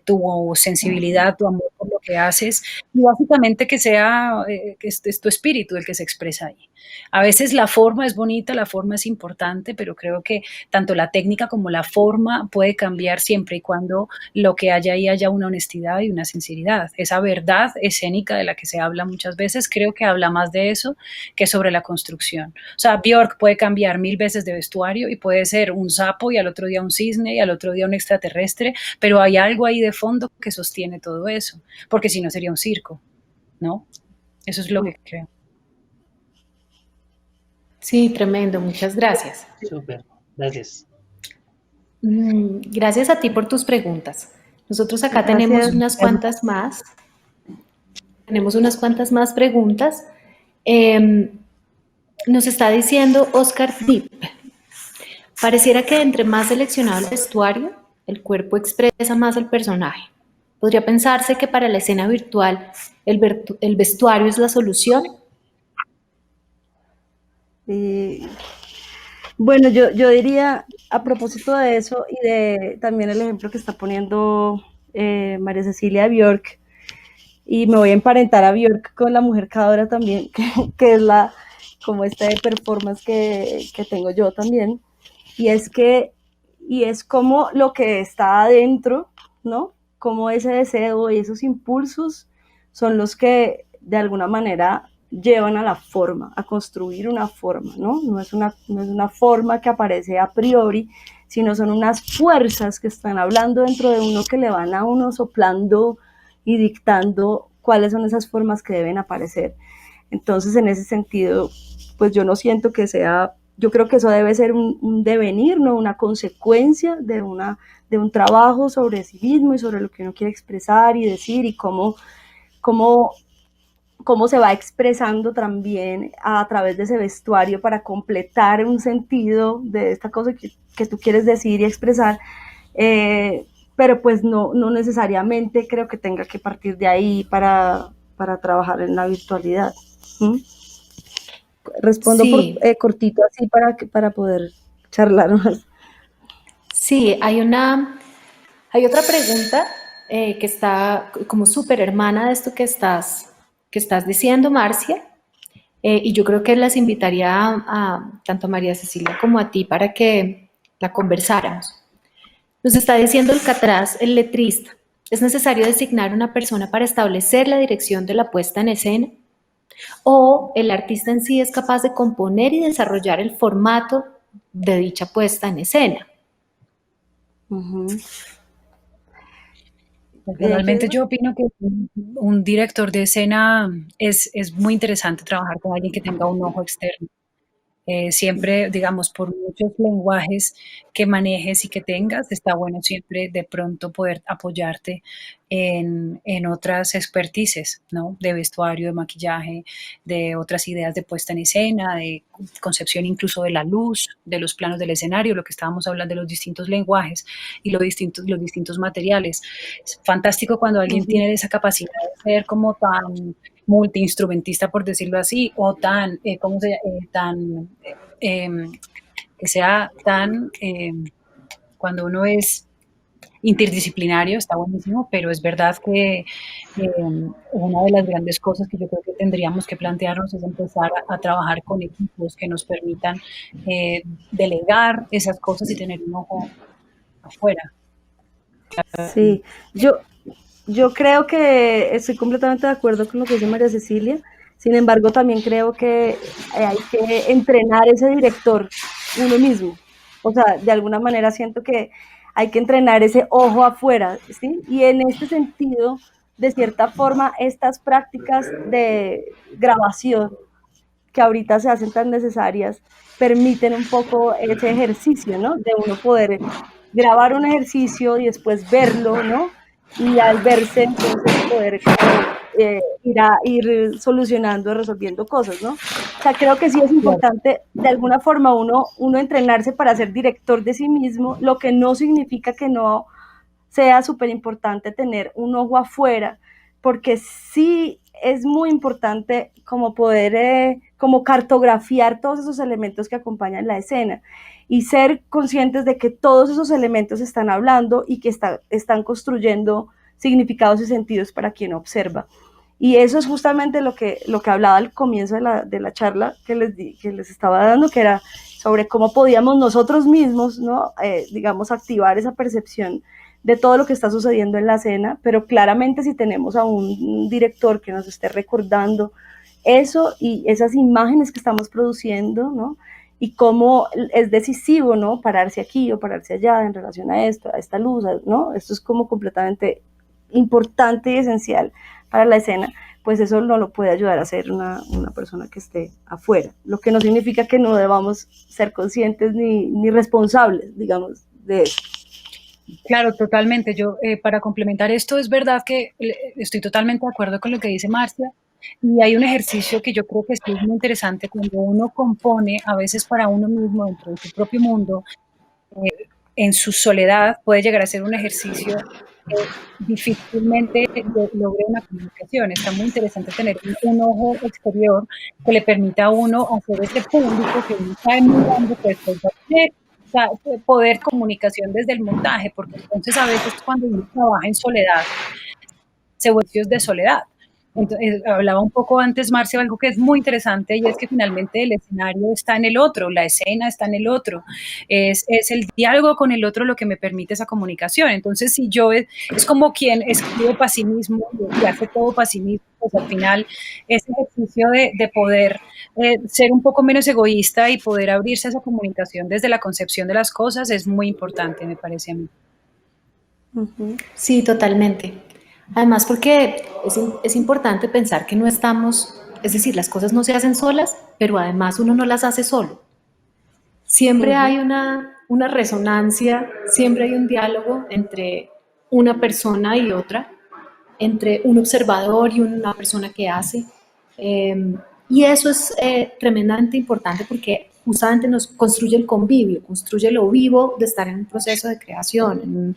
tu sensibilidad, tu amor por lo que haces, y básicamente que sea, que es tu espíritu el que se expresa ahí. A veces la forma es bonita, la forma es importante, pero creo que tanto la técnica como la forma puede cambiar siempre y cuando lo que haya ahí haya una honestidad y una sinceridad. Esa verdad escénica de la que se habla muchas veces, creo que habla más de eso que sobre la construcción. O sea, Björk puede cambiar 1000 veces de vestuario y puede ser un sapo y al otro día un cisne y al otro día un extraterrestre, pero hay algo ahí de fondo que sostiene todo eso, porque si no sería un circo, ¿no? Eso es lo que creo. Sí, tremendo, muchas gracias. Súper, gracias. Gracias a ti por tus preguntas. Nosotros acá Gracias. tenemos unas cuantas más. Tenemos unas cuantas más preguntas. Nos está diciendo Oscar Deep. Pareciera que entre más seleccionado el vestuario, el cuerpo expresa más al personaje. ¿Podría pensarse que para la escena virtual el vestuario es la solución? Bueno, yo diría, a propósito de eso y de también el ejemplo que está poniendo María Cecilia Björk, y me voy a emparentar a Björk con la mujer Cadora también, que es como este performance que tengo yo también, y es como lo que está adentro, ¿no? Como ese deseo y esos impulsos son los que de alguna manera llevan a la forma, a construir una forma, ¿no? No es una forma que aparece a priori, sino son unas fuerzas que están hablando dentro de uno, que le van a uno soplando y dictando cuáles son esas formas que deben aparecer. Entonces, en ese sentido, pues yo no siento que sea, yo creo que eso debe ser un devenir, ¿no? Una consecuencia de un trabajo sobre sí mismo y sobre lo que uno quiere expresar y decir, y cómo se va expresando también a través de ese vestuario para completar un sentido de esta cosa que tú quieres decir y expresar, pero pues no necesariamente creo que tenga que partir de ahí para trabajar en la virtualidad. ¿Mm? Respondo Sí. cortito así para poder charlar más. Sí, hay otra pregunta que está como súper hermana de esto que estás diciendo, Marcia, y yo creo que las invitaría tanto a María Cecilia como a ti para que la conversáramos. Nos está diciendo Alcatraz, el letrista, ¿es necesario designar una persona para establecer la dirección de la puesta en escena? ¿O el artista en sí es capaz de componer y desarrollar el formato de dicha puesta en escena? Personalmente yo opino que un director de escena es muy interesante trabajar con alguien que tenga un ojo externo. Siempre, digamos, por muchos lenguajes que manejes y que tengas, está bueno siempre de pronto poder apoyarte en otras expertices, ¿no? De vestuario, de maquillaje, de otras ideas de puesta en escena, de concepción incluso de la luz, de los planos del escenario, lo que estábamos hablando de los distintos lenguajes y los distintos materiales. Es fantástico cuando alguien tiene esa capacidad de ser como tan multiinstrumentista, por decirlo así, o tan, que sea tan, cuando uno es interdisciplinario, está buenísimo, pero es verdad que una de las grandes cosas que yo creo que tendríamos que plantearnos es empezar a trabajar con equipos que nos permitan delegar esas cosas y tener un ojo afuera. Sí, yo creo que estoy completamente de acuerdo con lo que dice María Cecilia. Sin embargo, también creo que hay que entrenar ese director uno mismo. O sea, de alguna manera siento que hay que entrenar ese ojo afuera, ¿sí? Y en este sentido, de cierta forma, estas prácticas de grabación que ahorita se hacen tan necesarias, permiten un poco ese ejercicio, ¿no? De uno poder grabar un ejercicio y después verlo, ¿no? Y al verse, entonces poder ir solucionando, resolviendo cosas, ¿no? O sea, creo que sí es importante, de alguna forma, uno entrenarse para ser director de sí mismo, lo que no significa que no sea súper importante tener un ojo afuera, porque sí es muy importante como poder, como cartografiar todos esos elementos que acompañan la escena y ser conscientes de que todos esos elementos están hablando y que están construyendo significados y sentidos para quien observa. Y eso es justamente lo que hablaba al comienzo de la charla que les estaba dando, que era sobre cómo podíamos nosotros mismos, ¿no? Digamos, activar esa percepción de todo lo que está sucediendo en la escena, pero claramente si tenemos a un director que nos esté recordando eso y esas imágenes que estamos produciendo, ¿no? Y cómo es decisivo, ¿no? Pararse aquí o pararse allá en relación a esto, a esta luz, ¿no? Esto es como completamente importante y esencial para la escena, pues eso no lo puede ayudar a hacer una persona que esté afuera, lo que no significa que no debamos ser conscientes ni responsables, digamos, de eso. Claro, totalmente. Yo, para complementar esto, es verdad que estoy totalmente de acuerdo con lo que dice Marcia. Y hay un ejercicio que yo creo que sí es muy interesante cuando uno compone, a veces para uno mismo, dentro de su propio mundo, en su soledad, puede llegar a ser un ejercicio que difícilmente logre una comunicación. Está muy interesante tener un ojo exterior que le permita a uno hacer ese público que uno está mirando, pues, poder comunicación desde el montaje, porque entonces a veces cuando uno trabaja en soledad, se vuelve de soledad. Entonces, hablaba un poco antes, Marcia, algo que es muy interesante y es que finalmente el escenario está en el otro, la escena está en el otro, es el diálogo con el otro lo que me permite esa comunicación. Entonces, si yo es como quien escribe para sí mismo y hace todo para sí mismo, pues al final ese ejercicio de poder ser un poco menos egoísta y poder abrirse a esa comunicación desde la concepción de las cosas es muy importante, me parece a mí. Sí, totalmente. Además, porque es importante pensar que no estamos, es decir, las cosas no se hacen solas, pero además uno no las hace solo. Siempre hay una resonancia, siempre hay un diálogo entre una persona y otra, entre un observador y una persona que hace. Y eso es tremendamente importante porque justamente nos construye el convivio, construye lo vivo de estar en un proceso de creación.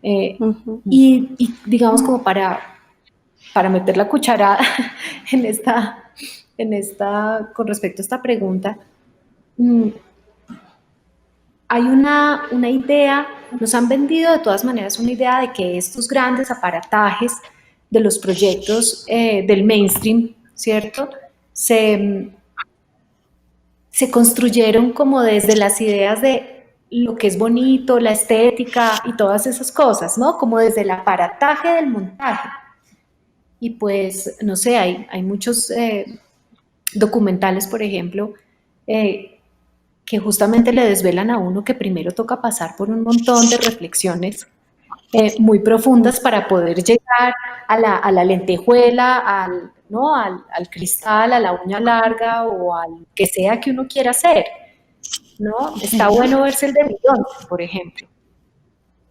Y digamos como para meter la cucharada en esta, con respecto a esta pregunta, hay una idea, nos han vendido de todas maneras una idea de que estos grandes aparatajes de los proyectos del mainstream, ¿cierto? Se construyeron como desde las ideas de lo que es bonito, la estética y todas esas cosas, ¿no? Como desde el aparataje del montaje. Y pues, no sé, hay muchos documentales, por ejemplo, que justamente le desvelan a uno que primero toca pasar por un montón de reflexiones muy profundas para poder llegar a la lentejuela, al cristal, a la uña larga o al que sea que uno quiera hacer, ¿no? Está bueno verse el de Beyoncé, por ejemplo.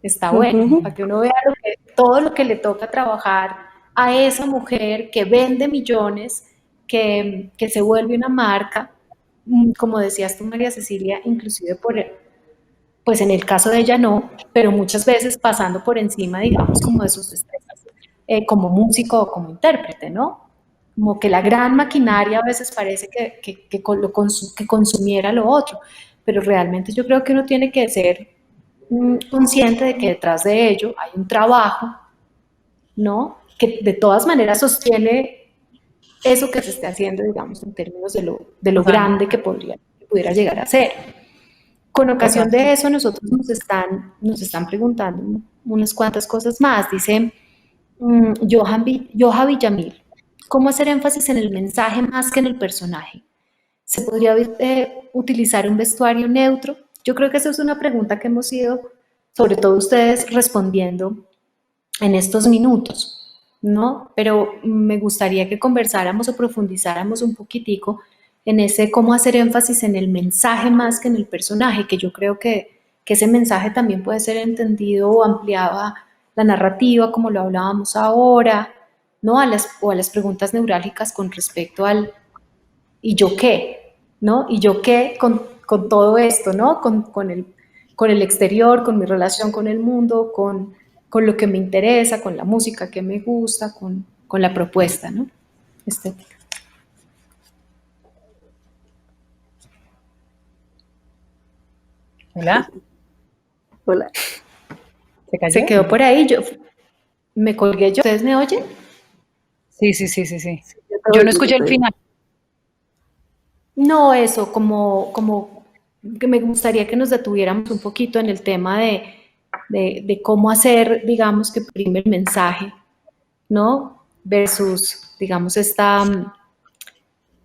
Está bueno, para que uno vea todo lo que le toca trabajar a esa mujer que vende millones, que se vuelve una marca, como decías tú, María Cecilia, inclusive pues en el caso de ella no, pero muchas veces pasando por encima, digamos, como de sus destrezas, como músico o como intérprete, ¿no? Como que la gran maquinaria a veces parece que consumiera lo otro, pero realmente yo creo que uno tiene que ser consciente de que detrás de ello hay un trabajo, ¿no? Que de todas maneras sostiene eso que se esté haciendo, digamos, en términos de lo grande que pudiera llegar a ser. Con ocasión de eso, nosotros nos están preguntando unas cuantas cosas más. Dice Yoja Villamil, ¿cómo hacer énfasis en el mensaje más que en el personaje? ¿Se podría utilizar un vestuario neutro? Yo creo que esa es una pregunta que hemos ido, sobre todo ustedes, respondiendo en estos minutos, ¿no? Pero me gustaría que conversáramos o profundizáramos un poquitico en ese cómo hacer énfasis en el mensaje más que en el personaje, que yo creo que ese mensaje también puede ser entendido o ampliado a la narrativa, como lo hablábamos ahora, ¿no? O a las preguntas neurálgicas con respecto al ¿y yo qué? ¿No? ¿Y yo qué con todo esto? ¿No? Con el exterior, con mi relación con el mundo, con lo que me interesa, con la música que me gusta, con la propuesta, ¿no? Estética. Hola. Hola. ¿Se cayó? Se quedó por ahí, me colgué yo. ¿Ustedes me oyen? Sí. Yo no escuché el final. No, eso, como que me gustaría que nos detuviéramos un poquito en el tema de cómo hacer, digamos, que prime el mensaje, ¿no? Versus, digamos,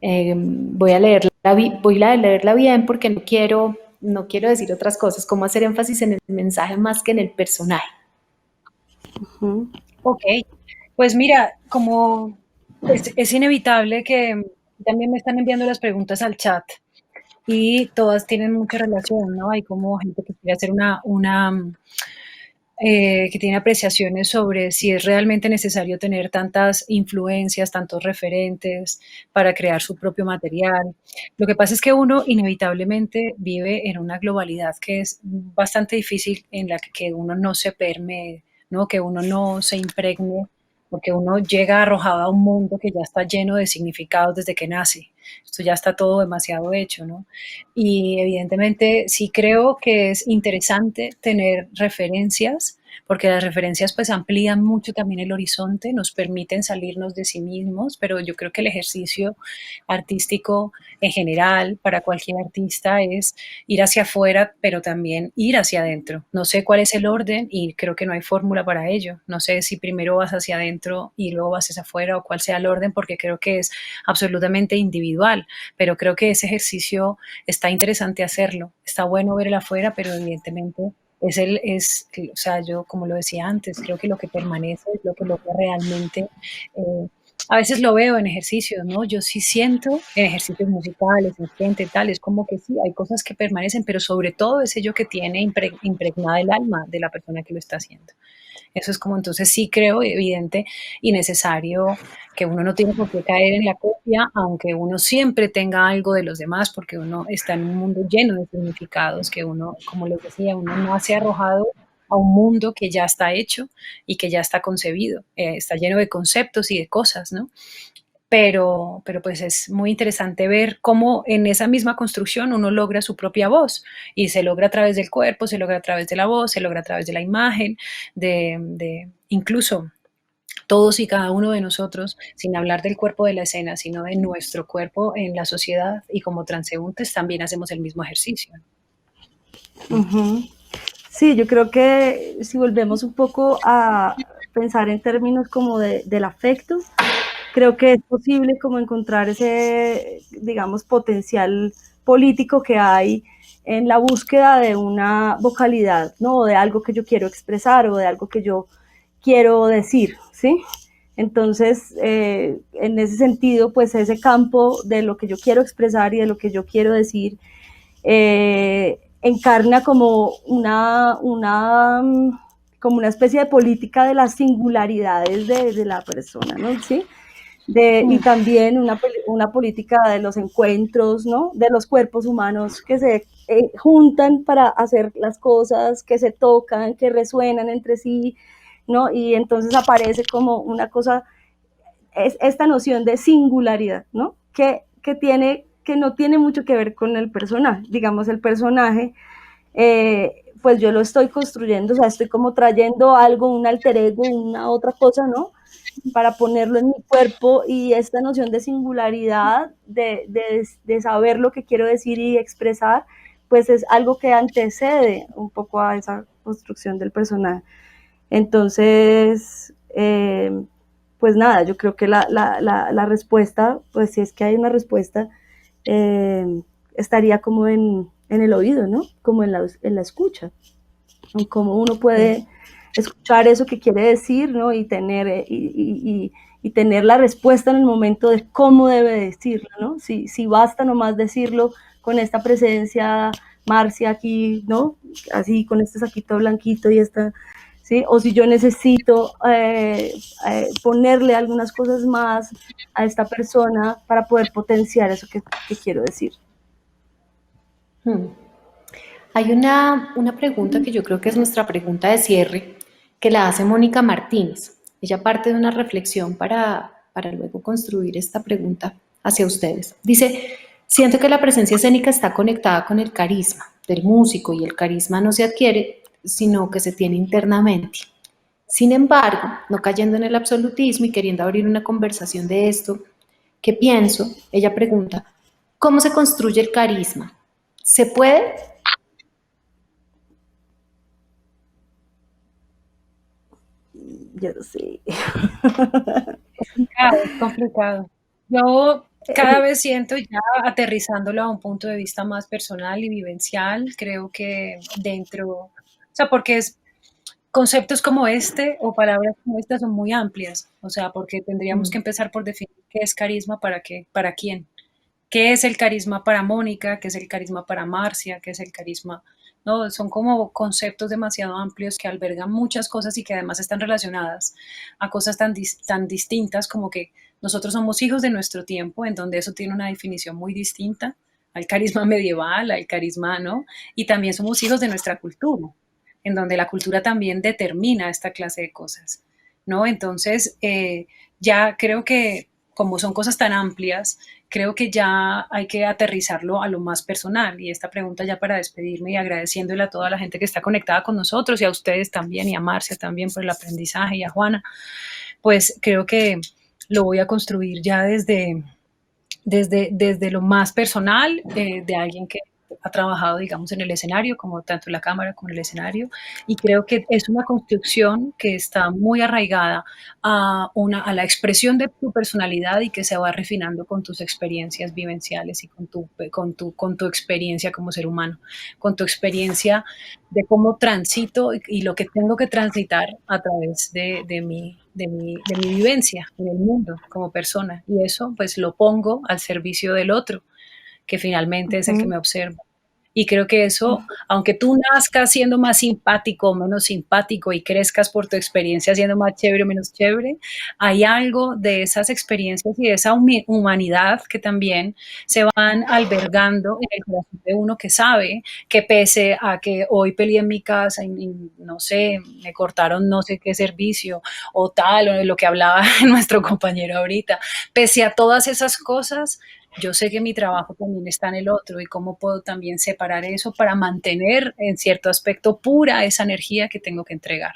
voy a leerla bien porque no quiero decir otras cosas, cómo hacer énfasis en el mensaje más que en el personaje. Ok, pues mira, como es inevitable que también me están enviando las preguntas al chat y todas tienen mucha relación, ¿no? Hay como gente que quiere hacer que tiene apreciaciones sobre si es realmente necesario tener tantas influencias, tantos referentes para crear su propio material. Lo que pasa es que uno inevitablemente vive en una globalidad que es bastante difícil, en la que uno no se permee, ¿no? Que uno no se impregne, porque uno llega arrojado a un mundo que ya está lleno de significados desde que nace. Esto ya está todo demasiado hecho, ¿no? Y evidentemente sí creo que es interesante tener referencias, porque las referencias pues amplían mucho también el horizonte, nos permiten salirnos de sí mismos, pero yo creo que el ejercicio artístico en general para cualquier artista es ir hacia afuera, pero también ir hacia adentro. No sé cuál es el orden y creo que no hay fórmula para ello. No sé si primero vas hacia adentro y luego vas hacia afuera o cuál sea el orden, porque creo que es absolutamente individual, pero creo que ese ejercicio está interesante hacerlo. Está bueno ver el afuera, pero evidentemente o sea, yo como lo decía antes, creo que lo que permanece es lo que realmente, a veces lo veo en ejercicios, ¿no? Yo sí siento en ejercicios musicales, en gente, tal, es como que sí, hay cosas que permanecen, pero sobre todo ese yo que tiene impregnada el alma de la persona que lo está haciendo. Eso es como, entonces sí creo evidente y necesario que uno no tiene por qué caer en la copia, aunque uno siempre tenga algo de los demás, porque uno está en un mundo lleno de significados, que uno, como les decía, uno nace arrojado a un mundo que ya está hecho y que ya está concebido, está lleno de conceptos y de cosas, ¿no? Pero pues es muy interesante ver cómo en esa misma construcción uno logra su propia voz y se logra a través del cuerpo, se logra a través de la voz, se logra a través de la imagen, de incluso todos y cada uno de nosotros, sin hablar del cuerpo de la escena, sino de nuestro cuerpo en la sociedad y como transeúntes también hacemos el mismo ejercicio. Sí, yo creo que si volvemos un poco a pensar en términos como del afecto, creo que es posible como encontrar ese, digamos, potencial político que hay en la búsqueda de una vocalidad, ¿no? O de algo que yo quiero expresar o de algo que yo quiero decir, ¿sí? Entonces, en ese sentido, pues ese campo de lo que yo quiero expresar y de lo que yo quiero decir, encarna como como una especie de política de las singularidades de la persona, ¿no? ¿Sí? Y también una política de los encuentros, ¿no? De los cuerpos humanos que se juntan para hacer las cosas, que se tocan, que resuenan entre sí, ¿no? Y entonces aparece como una cosa, esta noción de singularidad, ¿no? Que no tiene mucho que ver con el personaje. Digamos, el personaje pues yo lo estoy construyendo, o sea, estoy como trayendo algo, un alter ego, una otra cosa, ¿no? Para ponerlo en mi cuerpo, y esta noción de singularidad, de saber lo que quiero decir y expresar, pues es algo que antecede un poco a esa construcción del personaje. Entonces, pues nada, yo creo que la respuesta, pues si es que hay una respuesta, estaría como en el oído, ¿no? Como en la escucha, en cómo uno puede escuchar eso que quiere decir, ¿no? Y tener, y tener la respuesta en el momento de cómo debe decirlo, ¿no? Si basta nomás decirlo con esta presencia, Marcia, aquí, ¿no? Así, con este saquito blanquito y esta, ¿sí? O si yo necesito ponerle algunas cosas más a esta persona para poder potenciar eso que quiero decir. Hay una pregunta que yo creo que es nuestra pregunta de cierre, que la hace Mónica Martínez. Ella parte de una reflexión para luego construir esta pregunta hacia ustedes. Dice, siento que la presencia escénica está conectada con el carisma del músico, y el carisma no se adquiere, sino que se tiene internamente. Sin embargo, no cayendo en el absolutismo y queriendo abrir una conversación de esto, ¿qué pienso? Ella pregunta, ¿cómo se construye el carisma? ¿Se puede? Yo sí. Es complicado. Yo cada vez siento, ya aterrizándolo a un punto de vista más personal y vivencial, creo que dentro, o sea, porque conceptos como este o palabras como estas son muy amplias, o sea, porque tendríamos que empezar por definir qué es carisma para qué, para quién. ¿Qué es el carisma para Mónica? ¿Qué es el carisma para Marcia? ¿Qué es el carisma? No, son como conceptos demasiado amplios que albergan muchas cosas y que además están relacionadas a cosas tan distintas, como que nosotros somos hijos de nuestro tiempo, en donde eso tiene una definición muy distinta al carisma medieval, al carisma, ¿no? Y también somos hijos de nuestra cultura, en donde la cultura también determina esta clase de cosas, ¿no? Entonces, ya creo que como son cosas tan amplias, creo que ya hay que aterrizarlo a lo más personal. Y esta pregunta ya para despedirme y agradeciéndole a toda la gente que está conectada con nosotros, y a ustedes también, y a Marcia también por el aprendizaje, y a Juana, pues creo que lo voy a construir ya desde lo más personal, de alguien que ha trabajado, digamos, en el escenario, como tanto en la cámara como en el escenario, y creo que es una construcción que está muy arraigada a la expresión de tu personalidad, y que se va refinando con tus experiencias vivenciales y con tu experiencia como ser humano, con tu experiencia de cómo transito y lo que tengo que transitar a través de mi vivencia en el mundo como persona, y eso pues lo pongo al servicio del otro, que finalmente es el que me observa. Y creo que eso, aunque tú nazcas siendo más simpático o menos simpático y crezcas por tu experiencia siendo más chévere o menos chévere, hay algo de esas experiencias y de esa humanidad que también se van albergando en el corazón de uno, que sabe que pese a que hoy peleé en mi casa y no sé, me cortaron no sé qué servicio o tal, o lo que hablaba nuestro compañero ahorita, pese a todas esas cosas, yo sé que mi trabajo también está en el otro, y cómo puedo también separar eso para mantener en cierto aspecto pura esa energía que tengo que entregar.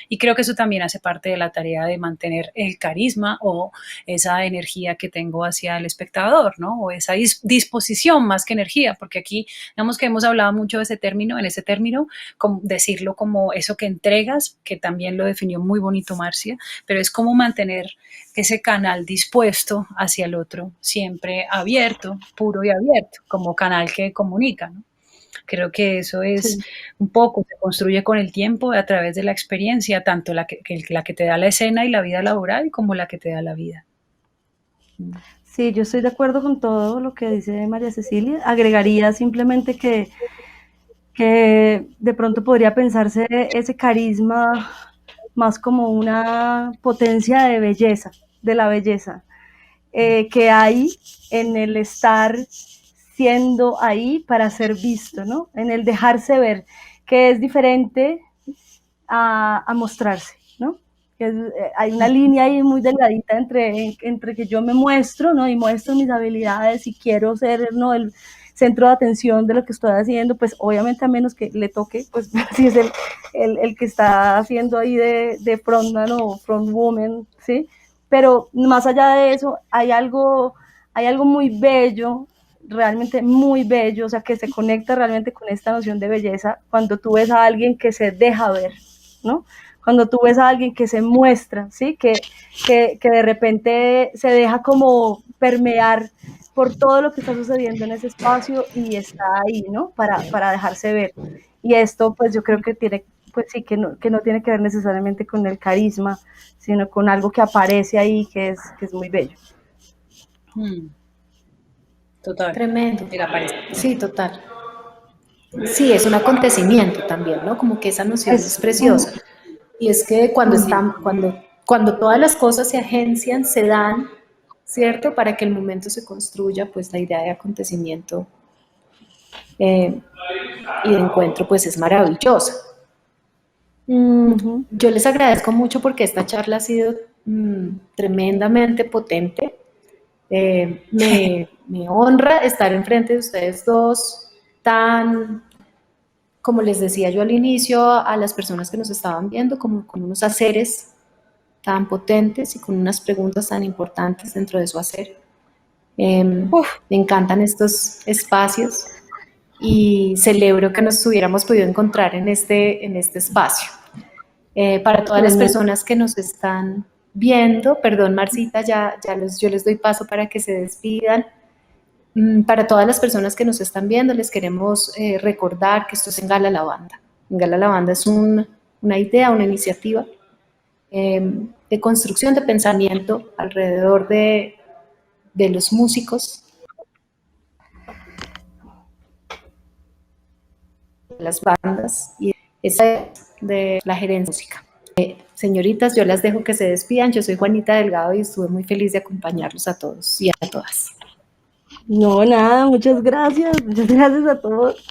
Y creo que eso también hace parte de la tarea de mantener el carisma o esa energía que tengo hacia el espectador, ¿no? O esa disposición más que energía, porque aquí, digamos que hemos hablado mucho de ese término, en ese término, como decirlo como eso que entregas, que también lo definió muy bonito Marcia, pero es como mantener ese canal dispuesto hacia el otro, siempre abierto, puro y abierto, como canal que comunica, ¿no? Creo que eso es un poco, se construye con el tiempo a través de la experiencia, tanto la que te da la escena y la vida laboral, como la que te da la vida. Sí, yo estoy de acuerdo con todo lo que dice María Cecilia. Agregaría simplemente que de pronto podría pensarse ese carisma más como una potencia de belleza, de la belleza, que hay en el estar siendo ahí para ser visto, ¿no? En el dejarse ver, que es diferente a mostrarse, ¿no? Hay una línea ahí muy delgadita entre que yo me muestro, ¿no? Y muestro mis habilidades y quiero ser, ¿no? centro de atención de lo que estoy haciendo, pues obviamente a menos que le toque, pues si es el que está haciendo ahí de frontman o frontwoman, ¿sí? Pero más allá de eso, hay algo muy bello, realmente muy bello, o sea, que se conecta realmente con esta noción de belleza cuando tú ves a alguien que se deja ver, ¿no? Cuando tú ves a alguien que se muestra, ¿sí? Que de repente se deja como permear por todo lo que está sucediendo en ese espacio y está ahí, ¿no? Para dejarse ver. Y esto, pues yo creo que tiene, pues sí, que no tiene que ver necesariamente con el carisma, sino con algo que aparece ahí que es muy bello. Total. Tremendo. Sí, total. Sí, es un acontecimiento también, ¿no? Como que esa noción es preciosa. Y es que cuando todas las cosas se agencian, se dan, ¿cierto? Para que el momento se construya, pues la idea de acontecimiento y de encuentro, pues es maravillosa. Yo les agradezco mucho porque esta charla ha sido tremendamente potente. Me honra estar enfrente de ustedes dos, como les decía yo al inicio, a las personas que nos estaban viendo, como con unos haceres tan potentes y con unas preguntas tan importantes dentro de su hacer. Me encantan estos espacios y celebro que nos hubiéramos podido encontrar en este espacio. Para todas las personas que nos están viendo, perdón Marcita, yo les doy paso para que se despidan. Para todas las personas que nos están viendo, les queremos recordar que esto es En Gala Lavanda. En Gala Lavanda es una idea, una iniciativa de construcción de pensamiento alrededor de los músicos, de las bandas y de la gerencia de música. Señoritas, yo las dejo que se despidan. Yo soy Juanita Delgado y estuve muy feliz de acompañarlos a todos y a todas. No, nada, muchas gracias a todos.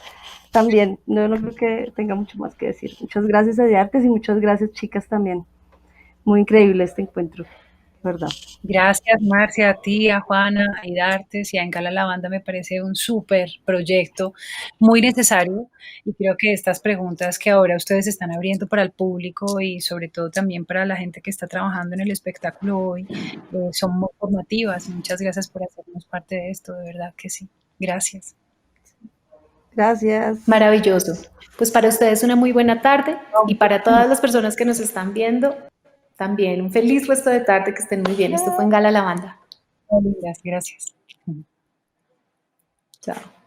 También, no creo que tenga mucho más que decir. Muchas gracias a Diartes y muchas gracias, chicas, también. Muy increíble este encuentro, ¿verdad? Gracias, Marcia, a ti, a Juana, a Idartes y a En Gala Lavanda. Me parece un súper proyecto, muy necesario, y creo que estas preguntas que ahora ustedes están abriendo para el público y sobre todo también para la gente que está trabajando en el espectáculo hoy son muy formativas. Muchas gracias por hacernos parte de esto, de verdad que sí. Gracias. Gracias. Maravilloso. Pues para ustedes una muy buena tarde y para todas las personas que nos están viendo, también un feliz resto de tarde, que estén muy bien. Esto fue En Gala Lavanda. Gracias. Chao.